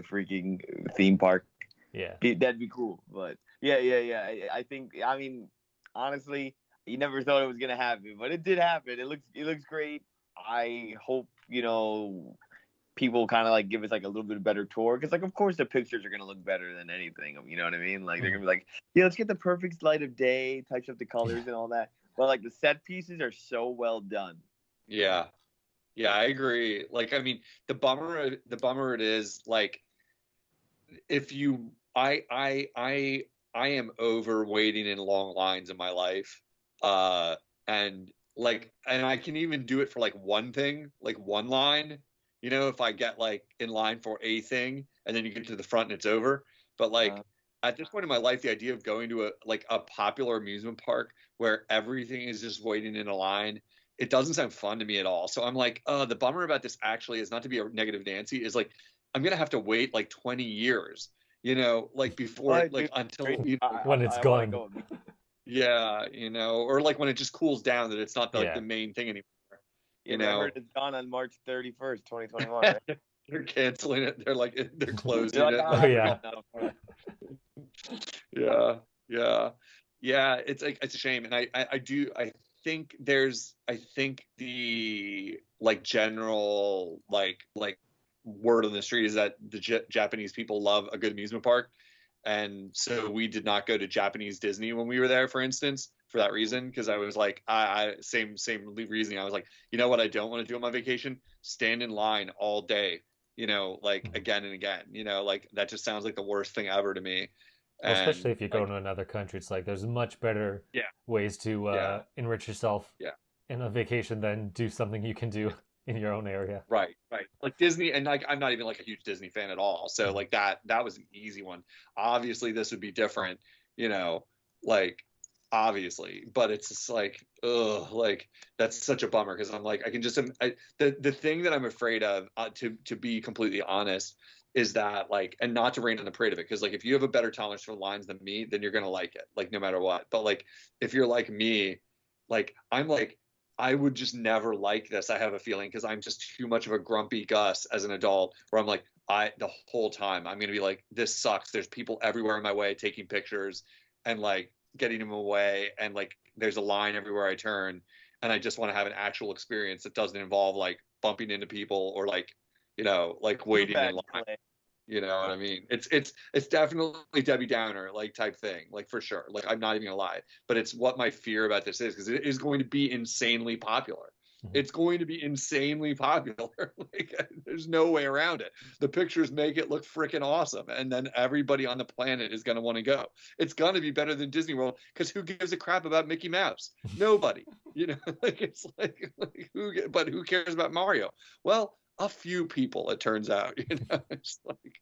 freaking theme park. Yeah, that'd be cool. But yeah. I think. I mean, honestly, you never thought it was gonna happen, but it did happen. It looks great. I hope people kind of like give us like a little bit better tour because like of course the pictures are gonna look better than anything. You know what I mean? Like they're gonna be like, yeah, let's get the perfect light of day, touch up the colors and all that. But like the set pieces are so well done. Yeah, I agree. Like, I mean, the bummer it is like if you I am over waiting in long lines in my life, and I can even do it for like one thing, like one line. If I get like in line for a thing and then you get to the front and it's over. But like at this point in my life, the idea of going to a popular amusement park where everything is just waiting in a line, it doesn't sound fun to me at all. So I'm like, the bummer about this actually is not to be a negative Nancy, is like I'm gonna have to wait like 20 years, like before until when it's gone. Yeah, or like when it just cools down that it's not the main thing anymore. I heard it's gone on March 31st, 2021. Right? They're canceling it. They're like they're closing like, it. Oh yeah. Yeah. It's like it's a shame, and I think the like general like word on the street is that the Japanese people love a good amusement park. And so we did not go to Japanese Disney when we were there, for instance, for that reason, because I was like, same reasoning. I was like, you know what I don't want to do on my vacation? Stand in line all day, like again and again, like that just sounds like the worst thing ever to me. Well, especially if you go to another country, it's like there's much better ways to enrich yourself in a vacation than do something you can do in your own area. Right. Like Disney, and like I'm not even like a huge Disney fan at all. So like that was an easy one. Obviously, this would be different, like obviously, but it's just like, like that's such a bummer because I'm like I can just the thing that I'm afraid of, to be completely honest, is that like, and not to rain on the parade of it, because like if you have a better tolerance for lines than me, then you're gonna like it, like no matter what. But like if you're like me, like I'm like, I would just never like this. I have a feeling because I'm just too much of a grumpy Gus as an adult where I'm like, the whole time I'm gonna be like, this sucks. There's people everywhere in my way taking pictures and like getting them away, and like there's a line everywhere I turn, and I just want to have an actual experience that doesn't involve like bumping into people or like, like waiting in line. You know what I mean? It's definitely Debbie Downer like type thing, like for sure. Like I'm not even gonna lie, but it's what my fear about this is, because it is going to be insanely popular. It's going to be insanely popular. Like there's no way around it. The pictures make it look freaking awesome, and then everybody on the planet is gonna want to go. It's gonna be better than Disney World, because who gives a crap about Mickey Mouse? Nobody. Like it's like but who cares about Mario? Well, a few people, it turns out. It's like,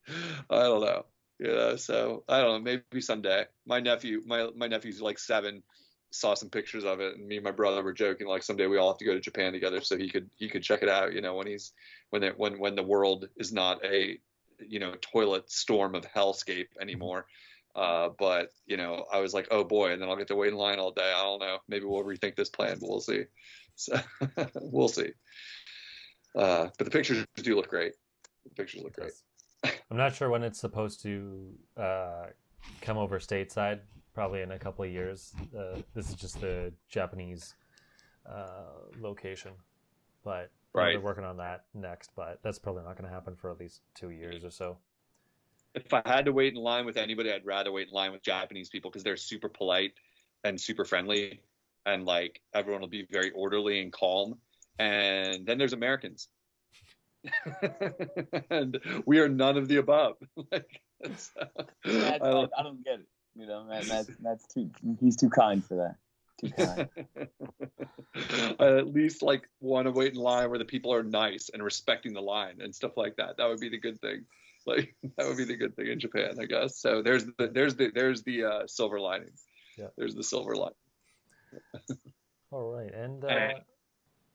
I don't know. So I don't know, maybe someday. My nephew's like 7, saw some pictures of it, and me and my brother were joking like someday we all have to go to Japan together so he could check it out, when the world is not a toilet storm of hellscape anymore. But I was like, oh boy, and then I'll get to wait in line all day. I don't know, maybe we'll rethink this plan, but we'll see. So we'll see. But the pictures do look great. The pictures look great. I'm not sure when it's supposed to come over stateside. Probably in a couple of years. This is just the Japanese location, but they're working on that next. But that's probably not going to happen for at least 2 years or so. If I had to wait in line with anybody, I'd rather wait in line with Japanese people, because they're super polite and super friendly, and like everyone will be very orderly and calm. And then there's Americans, and we are none of the above. I don't get it. That's too. He's too kind for that. Too kind. I at least like want to wait in line where the people are nice and respecting the line and stuff like that. That would be the good thing. Like that would be the good thing in Japan, I guess. So there's the silver lining. Yeah. There's the silver lining. All right, and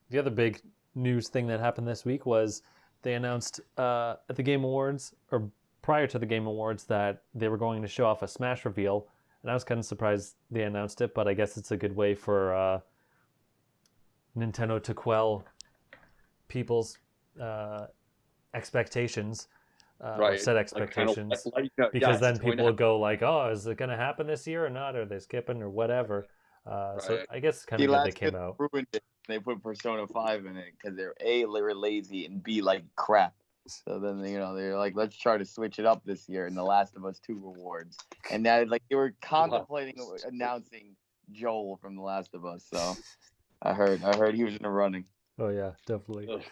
the other big news thing that happened this week was they announced at the Game Awards, or prior to the Game Awards, that they were going to show off a Smash reveal, and I was kind of surprised they announced it, but I guess it's a good way for Nintendo to quell people's expectations, or set expectations, because then people will go like, oh, is it going to happen this year or not? Are they skipping or whatever? So I guess it's kind of good they came out. Ruined it. They put Persona 5 in it because they were lazy, and B, like crap. So then they're like, let's try to switch it up this year in The Last of Us 2 rewards, and that like they were contemplating announcing Joel from The Last of Us. So I heard he was in the running. Oh yeah, definitely.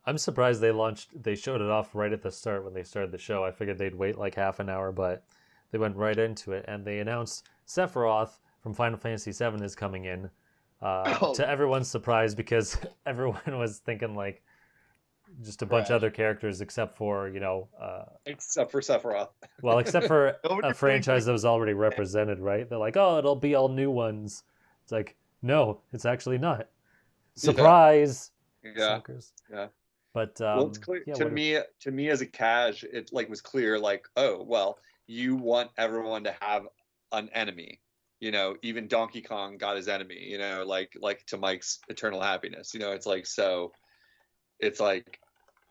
I'm surprised they showed it off right at the start when they started the show. I figured they'd wait like half an hour, but they went right into it, and they announced Sephiroth from Final Fantasy VII is coming in, to everyone's surprise, because everyone was thinking like just a bunch of other characters except for except for Sephiroth. Well, except for a franchise that was already represented, right? They're like, oh, it'll be all new ones. It's like, no, it's actually not. Surprise. Yeah. Suckers. Yeah. But well, it's clear to me as a cash, it like was clear like, oh well, you want everyone to have an enemy. Even Donkey Kong got his enemy, like to Mike's eternal happiness. It's like, so it's like,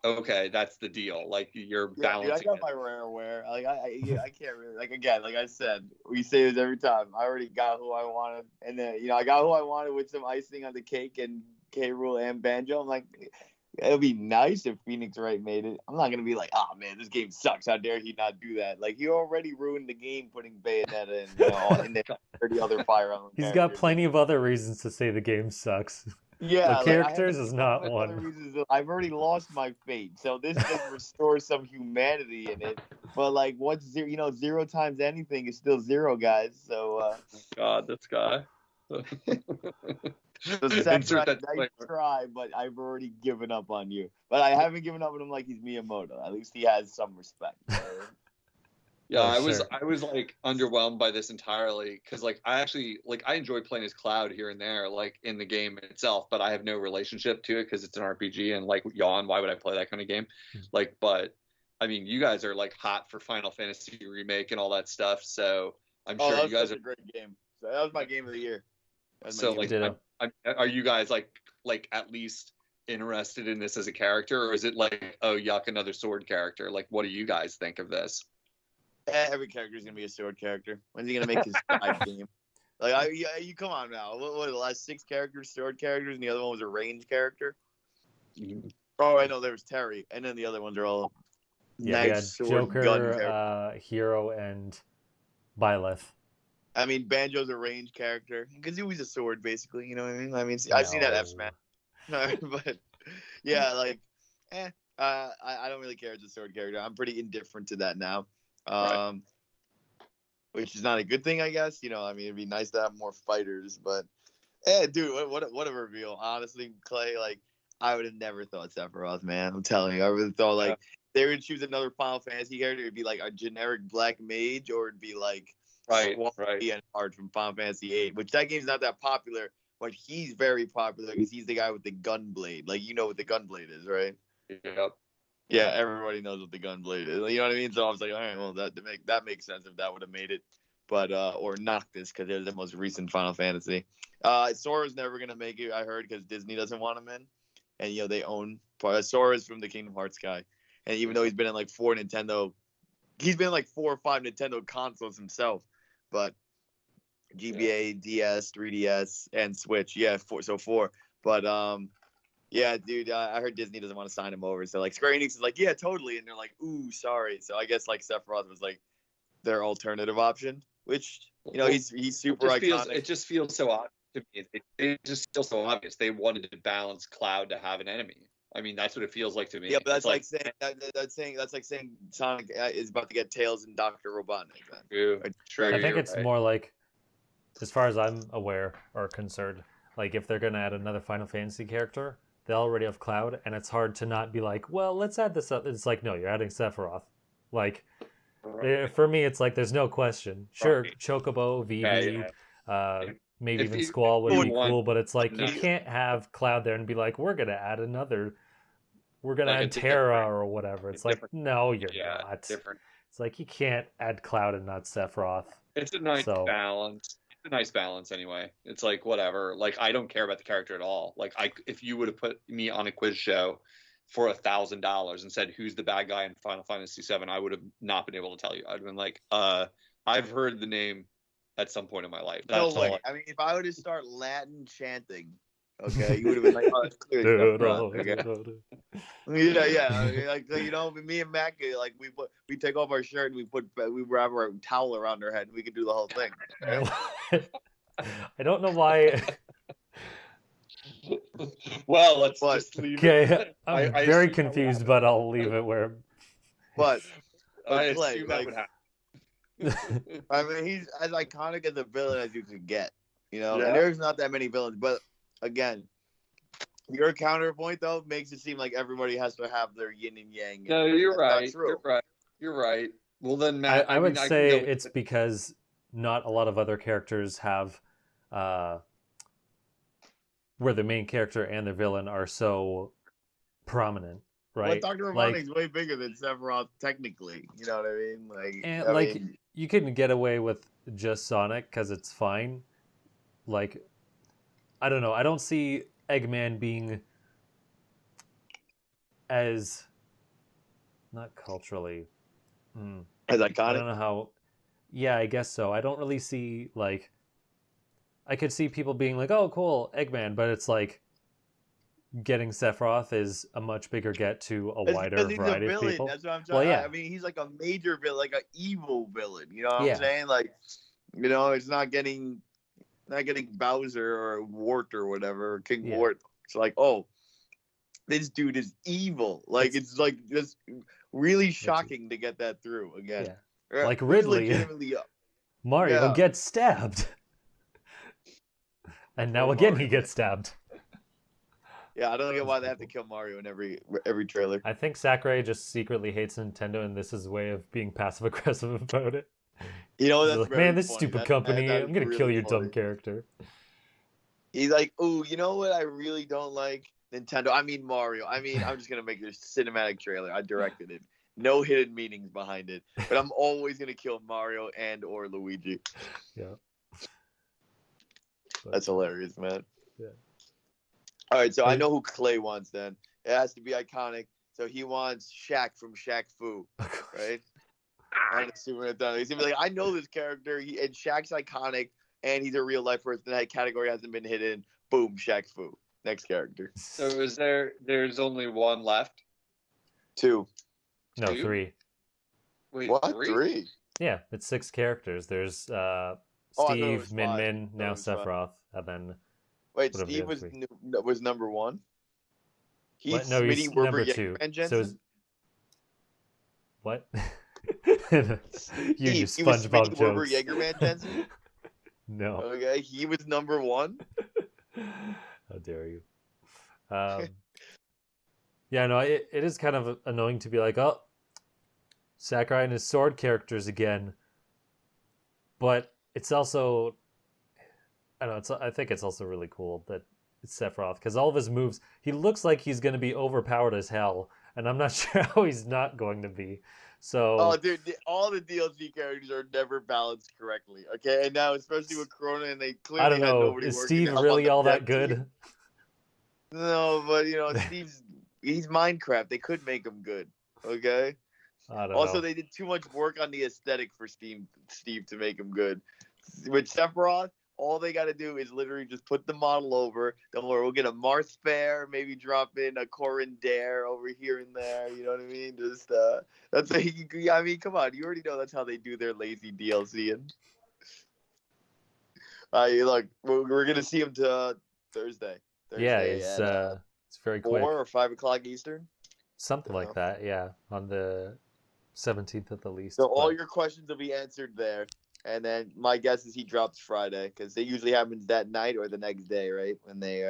okay, that's the deal. Like you're balancing. Dude, I got my Rareware. Like I can't really, like, again, like I said, we say this every time. I already got who I wanted, and then I got who I wanted with some icing on the cake and K. Rool and Banjo. I'm like, it'd be nice if Phoenix Wright made it. I'm not gonna be like, oh man, this game sucks. How dare he not do that? Like, he already ruined the game putting Bayonetta and the 30 other Fire Emblem. He's got plenty of other reasons to say the game sucks. Yeah, the characters is not one. I've already lost my fate, so this does restore some humanity in it. But like, what's zero? 0 times anything is still 0, guys. So. God, this guy. So nice try, but I've already given up on you. But I haven't given up on him like he's Miyamoto. At least he has some respect. Yeah, I was like underwhelmed by this entirely, because like I enjoy playing as Cloud here and there, like in the game itself, but I have no relationship to it because it's an RPG, and like yawn, why would I play that kind of game? Like, but I mean, you guys are like hot for Final Fantasy Remake and all that stuff, so I'm sure you guys are a great game. So that was my game of the year. So like, are you guys like at least interested in this as a character, or is it like, oh yuck, another sword character? Like, what do you guys think of this? Every character is gonna be a sword character. When's he gonna make his side game? Like, you come on now. What the last 6 characters, sword characters, and the other one was a range character. Oh, I know there was Terry, and then the other ones are all nice sword Joker, gun characters. Hero, and Byleth. I mean, Banjo's a range character because he was a sword, basically. You know what I mean? I mean, I've seen that F-Smash, but yeah, like, I don't really care as a sword character. I'm pretty indifferent to that now. Right. Which is not a good thing, I guess. You know, I mean, it'd be nice to have more fighters, but dude, what a reveal. Honestly, Clay, like, I would have never thought Sephiroth, man. I'm telling you, I would have thought like they would choose another Final Fantasy character. It'd be like a generic black mage, or it'd be like Right. and Hard from Final Fantasy VIII, which that game's not that popular, but he's very popular because he's the guy with the gun blade. Like, you know what the gun blade is, right? Yep. Yeah, everybody knows what the gun blade is. You know what I mean? So I was like, all right, well, that makes sense if that would have made it. But or Noctis, because they're the most recent Final Fantasy. Sora's never gonna make it, I heard, because Disney doesn't want him in, and you know they own Sora's from the Kingdom Hearts guy, and even though he's been in like 4 or 5 Nintendo consoles himself, but GBA, DS, 3DS, and Switch, yeah, 4. But yeah, dude, I heard Disney doesn't want to sign him over. So, like, Square Enix is like, yeah, totally. And they're like, ooh, sorry. So, I guess, like, Sephiroth was, like, their alternative option, which, you know, he's super iconic. It just feels so obvious to me. It just feels so obvious. They wanted to balance Cloud to have an enemy. I mean, that's what it feels like to me. Yeah, but that's like saying Sonic is about to get Tails and Dr. Robotnik. True. I think it's more like, as far as I'm aware or concerned, like, if they're going to add another Final Fantasy character, they already have Cloud, and it's hard to not be like, well, let's add this up. It's like, no, you're adding Sephiroth. Like, for me, it's like, there's no question. Sure, Chocobo, Vivi, maybe even Squall would be cool, but it's like, you can't have Cloud there and be like, we're going to add Terra or whatever. It's like, no, you're not. Different. It's like, you can't add Cloud and not Sephiroth. It's a nice balance. A nice balance anyway. It's like, whatever. Like, I don't care about the character at all. Like, if you would have put me on a quiz show for $1,000 and said who's the bad guy in Final Fantasy VII, I would have not been able to tell you. I'd have been like, I've heard the name at some point in my life. That's no way. I mean, if I were to start Latin chanting, okay, you would have been like, oh, it's clear. Yeah. I mean, like, you know, me and Mac, like, we take off our shirt and we wrap our towel around our head and we can do the whole thing. I don't know why. Well, let's just leave it. I'm very confused, but I'll leave it where. But I assume that would happen. I mean, he's as iconic as a villain as you could get, you know. And there's not that many villains, but again, your counterpoint though makes it seem like everybody has to have their yin and yang. No, you're right. You're right. Well, then, Matt, I would say it's because not a lot of other characters have where the main character and the villain are so prominent, right? Well, Dr. Robotnik's way bigger than Sephiroth, technically. You know what I mean? You couldn't get away with just Sonic because it's fine. Like, I don't know. I don't see Eggman being as not culturally as iconic. I don't know how. Yeah, I guess so. I don't really see, like, I could see people being like, "Oh, cool, Eggman," but it's like getting Sephiroth is a much bigger get to a wider variety of people. That's what I'm trying. Well, yeah. I mean, he's like a major villain, like an evil villain. You know what I'm saying? Like, you know, it's not getting Bowser or Wart or whatever, or King Wart. It's like, oh, this dude is evil. Like, it's like just really shocking to get that through again. Yeah. Like Ridley, Mario gets stabbed, and now again he gets stabbed. Yeah, I don't get why they have to kill Mario in every trailer. I think Sakurai just secretly hates Nintendo, and this is a way of being passive aggressive about it. You know, that's like, man, this stupid company. I'm gonna kill your dumb character. He's like, oh, you know what? I really don't like Nintendo. I mean Mario. I mean, I'm just gonna make this cinematic trailer. I directed it. No hidden meanings behind it. But I'm always gonna kill Mario and or Luigi. Yeah. That's hilarious, man. Yeah. All right, so I know who Clay wants. Then it has to be iconic. So he wants Shaq from Shaq Fu, right? I'm assuming it's done. He's gonna be like, I know this character. And Shaq's iconic, and he's a real life person. That category hasn't been hidden. Boom, Shaq Fu. Next character. So is there's only one left? 2. No, Two? 3. Wait, What? three? 3? Yeah, it's 6 characters. There's I thought it Steve, was 5. Min I Min, thought it now was 5. Sephiroth, and then Wait, whatever the Steve other was number 1. He's what? No, he's Smitty Werber number 2. Yegerman So Jensen? is what? You Steve, just he was SpongeBob Smitty Werber jokes. Yegerman Jensen? No, Okay, he was number 1. how dare you? Yeah, no, it is kind of annoying to be like, oh, Sakurai and his sword characters again. But it's also, I don't know, I think it's also really cool that it's Sephiroth, because all of his moves, he looks like he's going to be overpowered as hell, and I'm not sure how he's not going to be. So, Oh, dude, all the DLC characters are never balanced correctly. Okay, and now especially with Corona, and they clearly I don't had know, nobody is working Steve on really the all that dev good? team. No, but he's Minecraft. They could make him good. Okay. I don't Also, know. they did too much work on the aesthetic for Steve to make him good. With Sephiroth, all they got to do is literally just put the model over. Don't worry, we'll get a Marth Fair, maybe drop in a Corin Dare over here and there. You know what I mean? Just that's I mean, come on, you already know that's how they do their lazy DLC. And look, we're gonna see him to Thursday. Yeah, at it's very quick. 4 or 5 o'clock Eastern. Something like that, yeah. On the 17th at the least. So all but- your questions will be answered there. And then my guess is he drops Friday, because it usually happens that night or the next day, right? When they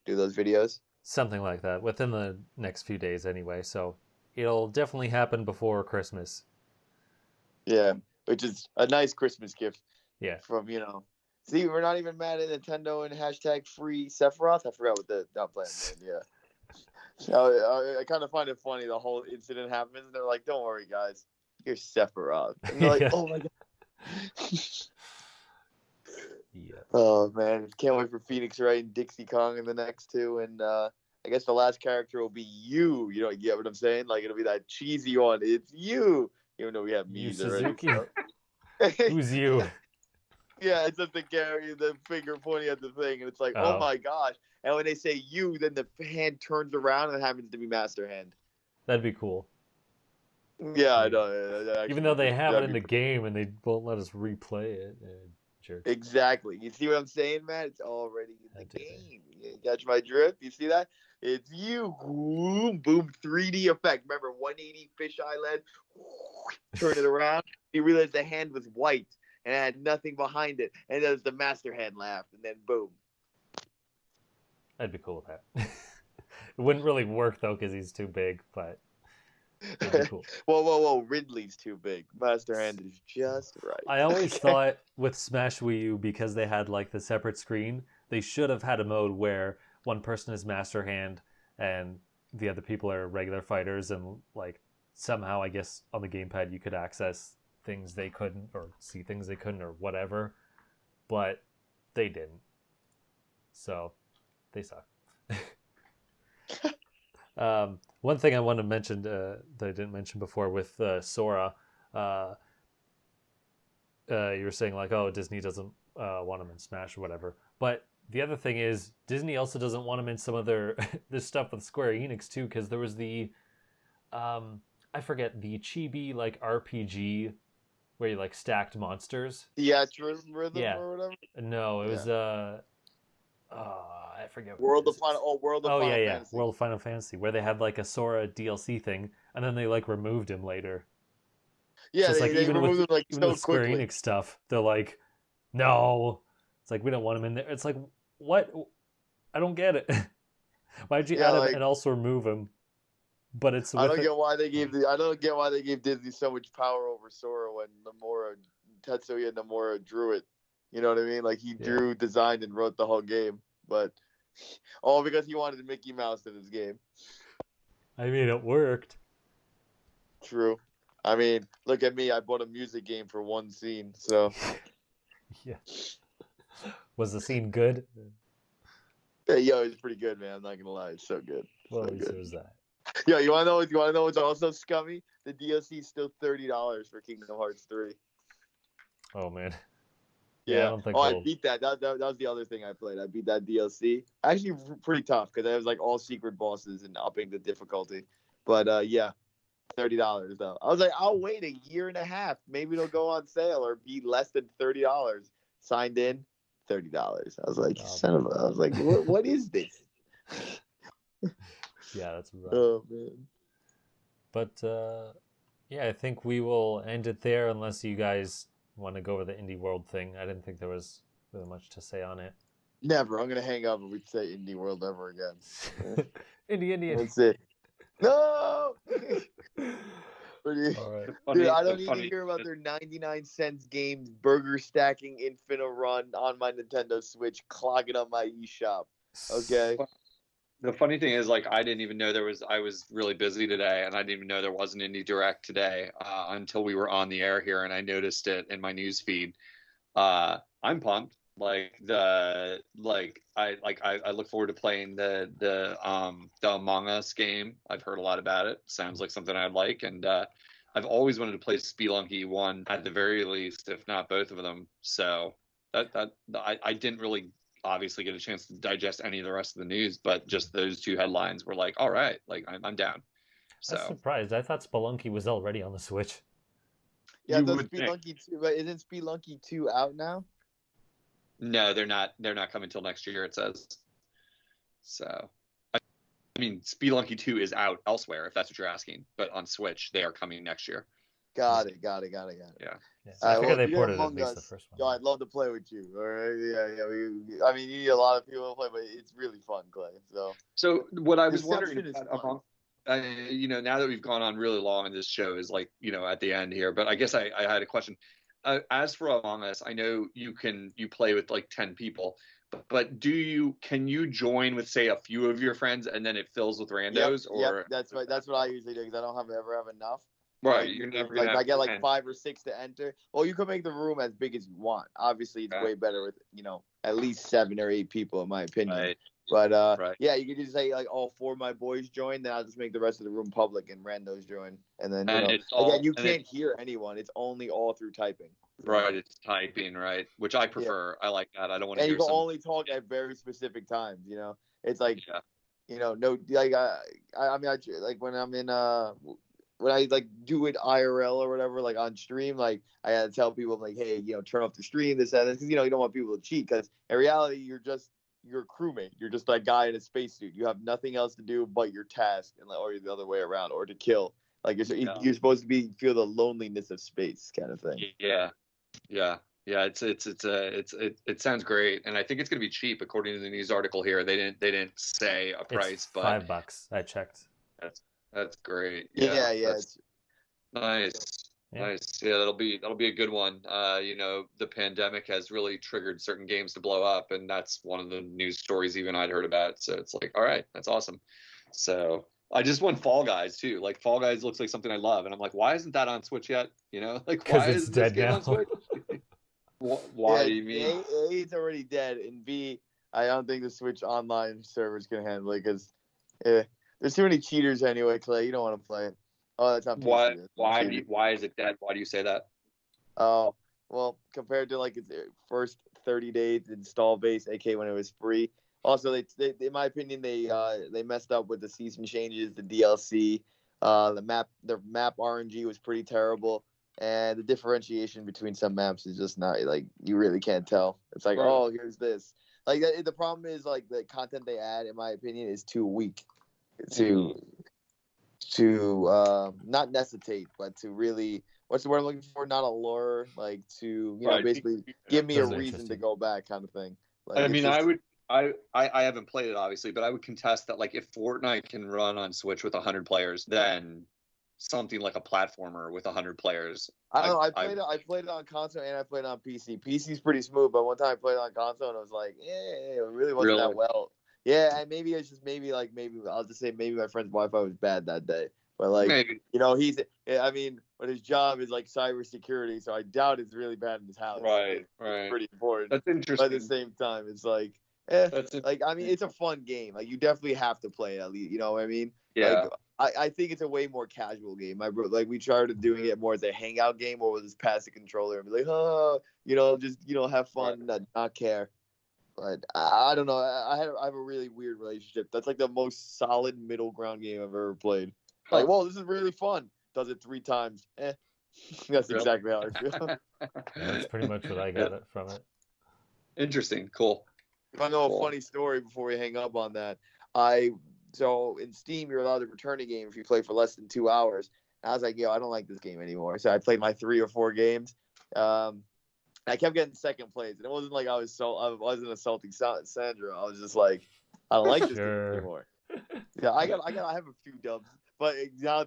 do those videos. Something like that, within the next few days anyway. So it'll definitely happen before Christmas. Yeah, which is a nice Christmas gift. Yeah. From, see, we're not even mad at Nintendo and hashtag free Sephiroth. I forgot what the plan was. Yeah. So I kind of find it funny. The whole incident happens. They're like, "Don't worry, guys, you're Sephiroth." And they're like, Yeah. "Oh my god." Yeah. Oh man, can't wait for Phoenix Wright and Dixie Kong in the next 2, and I guess the last character will be you. You get what I'm saying? Like, it'll be that cheesy one. It's you, even though we have You Muse already. Suzuki? Who's you? Yeah, it's just the finger pointing at the thing, and it's like, Oh. oh my gosh. And when they say you, then the hand turns around and it happens to be Master Hand. That'd be cool. Yeah, I know. Even though they have it in the game and they won't let us replay it. Jerks. Exactly. You see what I'm saying, Matt? It's already in I the do. game. You catch my drift? You see that? It's you. Boom, boom, 3D effect. Remember, 180 fisheye lens. Turn it around. You realize the hand was white and it had nothing behind it. And then the Master Hand laughed, and then boom. I'd be cool with that. It wouldn't really work though because he's too big, but it'd be cool. Whoa. Ridley's too big. Master Hand is just right. I always thought with Smash Wii U, because they had like the separate screen, they should have had a mode where one person is Master Hand and the other people are regular fighters, and like somehow I guess on the gamepad you could access things they couldn't, or see things they couldn't, or whatever, but they didn't. So they suck. One thing I want to mention that I didn't mention before with Sora, you were saying like, oh, Disney doesn't want him in Smash or whatever. But the other thing is, Disney also doesn't want him in some of their this stuff with Square Enix too, because there was the, I forget, the chibi like RPG where you like stacked monsters. Theatrhythm Yeah. or whatever. No, it was I forget. World of Final. Final Fantasy. World of Final Fantasy, where they had like a Sora DLC thing, and then they like removed him later. Yeah, Just, they, like, they even removed with- it like Even so with Square quickly. Enix stuff, they're like, no. It's like, we don't want him in there. It's like, what? I don't get it. Why'd you Yeah, add him like- and also remove him? But it's I don't with get why they gave Disney so much power over Sora when Tetsuya Nomura drew it. You know what I mean? Like, he drew, designed, and wrote the whole game, but all because he wanted Mickey Mouse in his game. I mean, it worked. True. I mean, look at me. I bought a music game for one scene, so Yeah. Was the scene good? Yeah, yo, it's pretty good, man. I'm not gonna lie, it's so good. Well, So at least good. it was that. Yo, you wanna know what's also scummy? The DLC is still $30 for Kingdom Hearts 3. Oh man. Yeah. I don't think Oh, I we'll. beat that. That was the other thing I played. I beat that DLC. Actually, pretty tough because it was like all secret bosses and upping the difficulty. But yeah, $30 though. I was like, I'll wait a year and a half. Maybe it'll go on sale or be less than $30. Signed in, $30. I was like, son of a. I was like, what is this? Yeah, that's rough. Oh man. But yeah, I think we will end it there unless you guys want to go over the indie world thing. I didn't think there was really much to say on it. Never. I'm gonna hang up if we say Indie World ever again. Indie. That's it. No. All right. Dude, I don't need to hear about their 99-cent games, burger stacking, Infinite Run on my Nintendo Switch, clogging up my eShop. Okay. The funny thing is, like, I didn't even know there was. I was really busy today, and I didn't even know there was an Indie Direct today until we were on the air here, and I noticed it in my news feed. I'm pumped. I look forward to playing the Among Us game. I've heard a lot about it. Sounds like something I'd like, and I've always wanted to play Spelunky 1 at the very least, if not both of them. So I didn't really obviously get a chance to digest any of the rest of the news, but just those two headlines were like, all right, like I'm down. So I'm surprised. I thought Spelunky was already on the Switch. Yeah, You the would think. Spelunky 2, but isn't Spelunky 2 out now? No, they're not. They're not coming till next year. It says. So, I mean, Spelunky 2 is out elsewhere, if that's what you're asking. But on Switch, they are coming next year. Got it. Yeah. I figured they you're ported at Among least the Us. first one. Yo, I'd love to play with you. All right. Yeah. I mean, you need a lot of people to play, but it's really fun, Clay. So what I was Deception wondering is about fun. now that we've gone on really long and this show is like, at the end here, but I guess I had a question. As for Among Us, I know you play with like 10 people, but can you join with, say, a few of your friends and then it fills with randos? Yep, that's right. That's what I usually do because I don't ever have enough. Right, Like, you're never like gonna I get like 10. 5 or 6 to enter. Well, you can make the room as big as you want. Obviously, it's way better with at least 7 or 8 people, in my opinion. Right. But Right. yeah, you could just say like all 4 of my boys join, then I'll just make the rest of the room public and randos join, and then again you can't hear anyone. It's only all through typing. Right, it's typing, right, which I prefer. Yeah. I like that. I don't want to hear. And you can some... only talk at very specific times. It's like no like I mean like when I'm in when I like do it IRL or whatever, like on stream, like I had to tell people like, hey, turn off the stream, this, that, because you don't want people to cheat. Because in reality, you're a crewmate. You're just that guy in a spacesuit. You have nothing else to do but your task, or the other way around, or to kill. Like you're supposed to feel the loneliness of space, kind of thing. Yeah. It sounds great, and I think it's gonna be cheap according to the news article here. They didn't say a price, but $5. I checked. That's great. Yeah. That's nice. Yeah. Nice. Yeah, that'll be a good one. The pandemic has really triggered certain games to blow up, and that's one of the news stories even I'd heard about. So it's like, all right, that's awesome. So I just want Fall Guys too. Like Fall Guys looks like something I love, and I'm like, why isn't that on Switch yet? Like why is this game on Switch? Why do you mean? A, it's already dead, and B, I don't think the Switch online servers can handle it because there's too many cheaters anyway, Clay. You don't want to play it. Oh, that's not PC. Why is it dead? Why do you say that? Oh, well, compared to like its first 30 days install base, aka when it was free. Also, they in my opinion, they messed up with the season changes, the DLC, the map RNG was pretty terrible, and the differentiation between some maps is just not like you really can't tell. It's like, oh, here's this. Like the problem is like the content they add, in my opinion, is too weak to not necessitate, but to really, what's the word I'm looking for? Not allure, like to basically give me a reason to go back, kind of thing. Like, I mean, I haven't played it obviously, but I would contest that like if Fortnite can run on Switch with 100 players, then something like a platformer with 100 players. I don't know. I played it on console and I played it on PC. PC's pretty smooth, but one time I played it on console and I was like, it really wasn't that well. Yeah, and maybe it's just maybe I'll just say maybe my friend's Wi-Fi was bad that day. But like maybe. But his job is like cybersecurity, so I doubt it's really bad in his house. Right. It's pretty important. That's interesting. But at the same time, it's like That's it. Like, I mean, it's a fun game. Like, you definitely have to play it at least. You know what I mean? Yeah. Like, I think it's a way more casual game. Like, we started doing it more as a hangout game, or with this pass the controller and be like, oh, just have fun, not care. But I don't know. I have a really weird relationship. That's like the most solid middle ground game I've ever played. Like, whoa, this is really fun. Does it 3 times. That's exactly how I feel. That's pretty much what I got it from it. Interesting. Cool. If I know a funny story before we hang up on that, so in Steam you're allowed to return a game if you play for less than 2 hours. And I was like, I don't like this game anymore. So I played my 3 or 4 games. I kept getting second place, and it wasn't like I wasn't assaulting Sandra. I was just like, I don't like this game anymore. Yeah, I have a few dubs, but now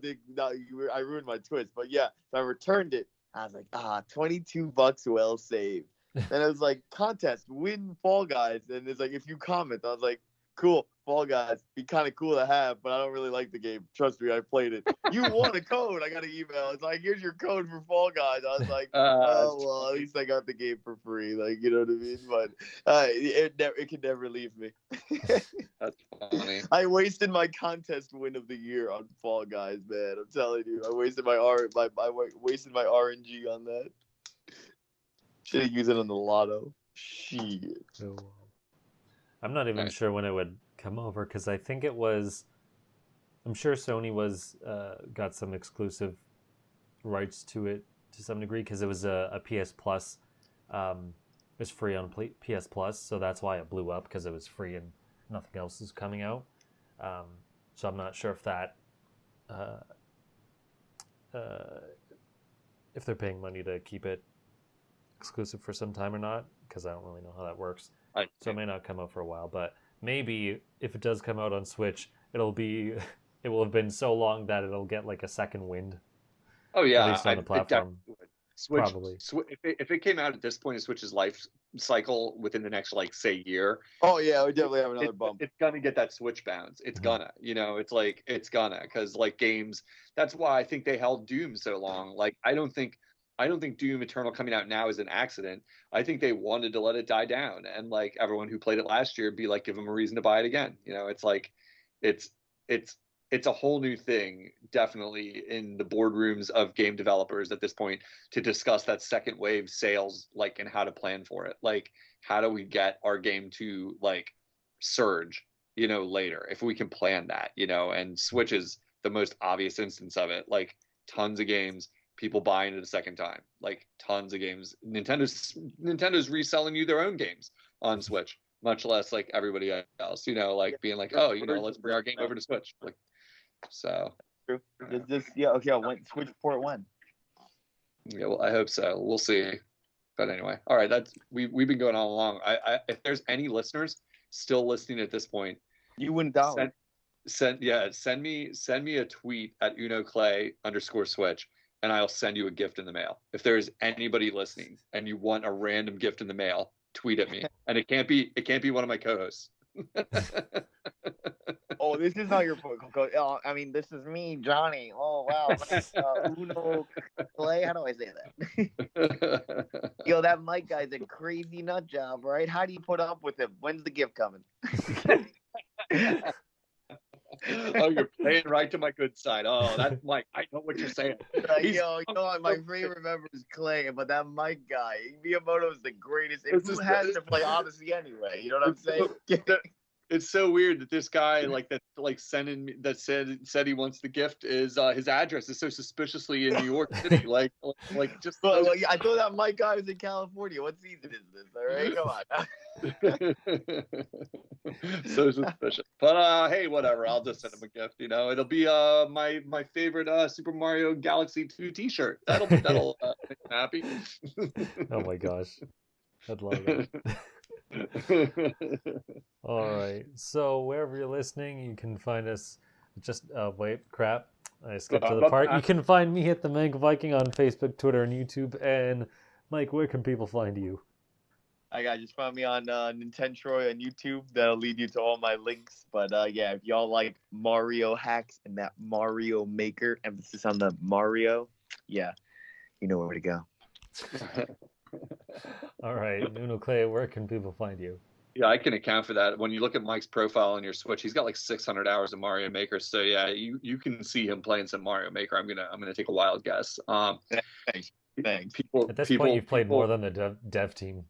I ruined my twist. But yeah, so I returned it. I was like, $22 well saved. And it was like, contest, win Fall Guys. And it's like, if you comment, I was like, cool, Fall Guys, be kind of cool to have, but I don't really like the game. Trust me, I played it. You won a code. I got an email. It's like, here's your code for Fall Guys. I was like, well, at least I got the game for free. Like, you know what I mean? But it can never leave me. That's funny. I wasted my contest win of the year on Fall Guys, man. I'm telling you, I wasted my wasted my RNG on that. Should have used it on the lotto. Shit. So, I'm not even sure when it would come over, because I think it was. I'm sure Sony was got some exclusive rights to it to some degree, because it was a PS Plus. It was free on PS Plus, so that's why it blew up, because it was free and nothing else is coming out. So I'm not sure if that if they're paying money to keep it exclusive for some time or not, because I don't really know how that works. So it may not come out for a while, but maybe if it does come out on Switch, it will have been so long that it'll get like a second wind. Oh yeah, at least on the platform. Switch, probably. If it came out at this point in Switch's life cycle within the next year. Oh yeah, we definitely have another bump. It's gonna get that Switch bounce. It's gonna, it's gonna, because like games. That's why I think they held Doom so long. Like I don't think Doom Eternal coming out now is an accident. I think they wanted to let it die down, and like everyone who played it last year be like, give them a reason to buy it again. It's like, it's a whole new thing, definitely in the boardrooms of game developers at this point, to discuss that second wave sales, like, and how to plan for it. Like, how do we get our game to like surge, later, if we can plan that, and Switch is the most obvious instance of it. Like tons of games, people buying it a second time, like tons of games. Nintendo's reselling you their own games on Switch, much less like everybody else, like being like, oh, let's bring our game over to Switch. Like, so. True. When Switch port when? Yeah, well, I hope so. We'll see. But anyway, all right. We've been going all along. If there's any listeners still listening at this point, you win $1. Send me a tweet at Unoclay_Switch, and I'll send you a gift in the mail. If there's anybody listening and you want a random gift in the mail, tweet at me. And it can't be one of my co-hosts. Oh, this is not your co-host. I mean, this is me, Johnny. Oh wow, Unoclay. How do I say that? Yo, that Mike guy's a crazy nut job, right? How do you put up with him? When's the gift coming? Oh, you're playing right to my good side. Oh, that's Mike. I know what you're saying. My favorite member is Clay, but that Mike guy, Miyamoto is the greatest. Who has to play Odyssey anyway? You know what I'm saying? It's so weird that this guy said he wants the gift is his address is so suspically in New York City. I thought that Mike guy was in California. What season is this? All right, come on. So suspicious. But hey, whatever. I'll just send him a gift. It'll be my favorite Super Mario Galaxy 2 T-shirt. That'll make him happy. Oh my gosh, I'd love it. All right, so wherever you're listening, you can find us. I skipped to the part. You can find me at the Mank Viking on Facebook, Twitter, and YouTube. And Mike, where can people find you? Just find me on Nintendo on YouTube. That'll lead you to all my links. But if y'all like Mario hacks and that Mario Maker, emphasis on the Mario, you know where to go. All right, Unoclay, where can people find you? Yeah, I can account for that. When you look at Mike's profile on your Switch, he's got like 600 hours of Mario Maker. So yeah, you can see him playing some Mario Maker. I'm gonna take a wild guess. Thanks. Thanks. People At this people point, you've played people, more than the dev team.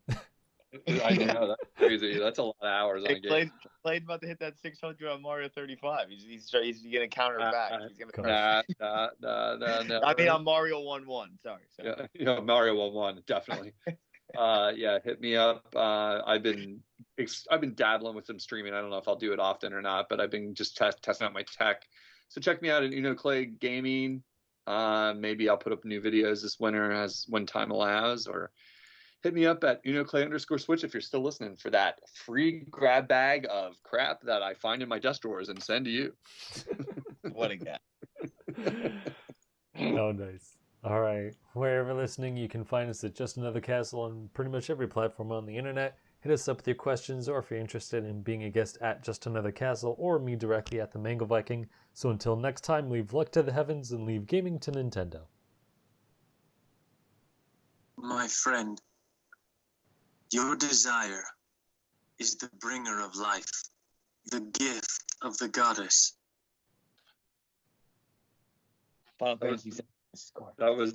I know that's crazy. That's a lot of hours on a game. Played about to hit that 600 on Mario 35. He's gonna counter back. He's gonna. No. I mean, on Mario 1-1. Sorry. Yeah, Mario 1-1, definitely. Yeah, hit me up. I've been dabbling with some streaming. I don't know if I'll do it often or not, but I've been just testing out my tech. So check me out at Unoclay Gaming. Maybe I'll put up new videos this winter when time allows, or hit me up at Unoclay_Switch if you're still listening for that free grab bag of crap that I find in my desk drawers and send to you. What a guy. Oh, nice. All right. Wherever listening, you can find us at Just Another Castle on pretty much every platform on the internet. Hit us up with your questions, or if you're interested in being a guest at Just Another Castle, or me directly at the Mango Viking. So until next time, leave luck to the heavens and leave gaming to Nintendo. My friend, your desire is the bringer of life, the gift of the goddess. Final Fantasy. That was the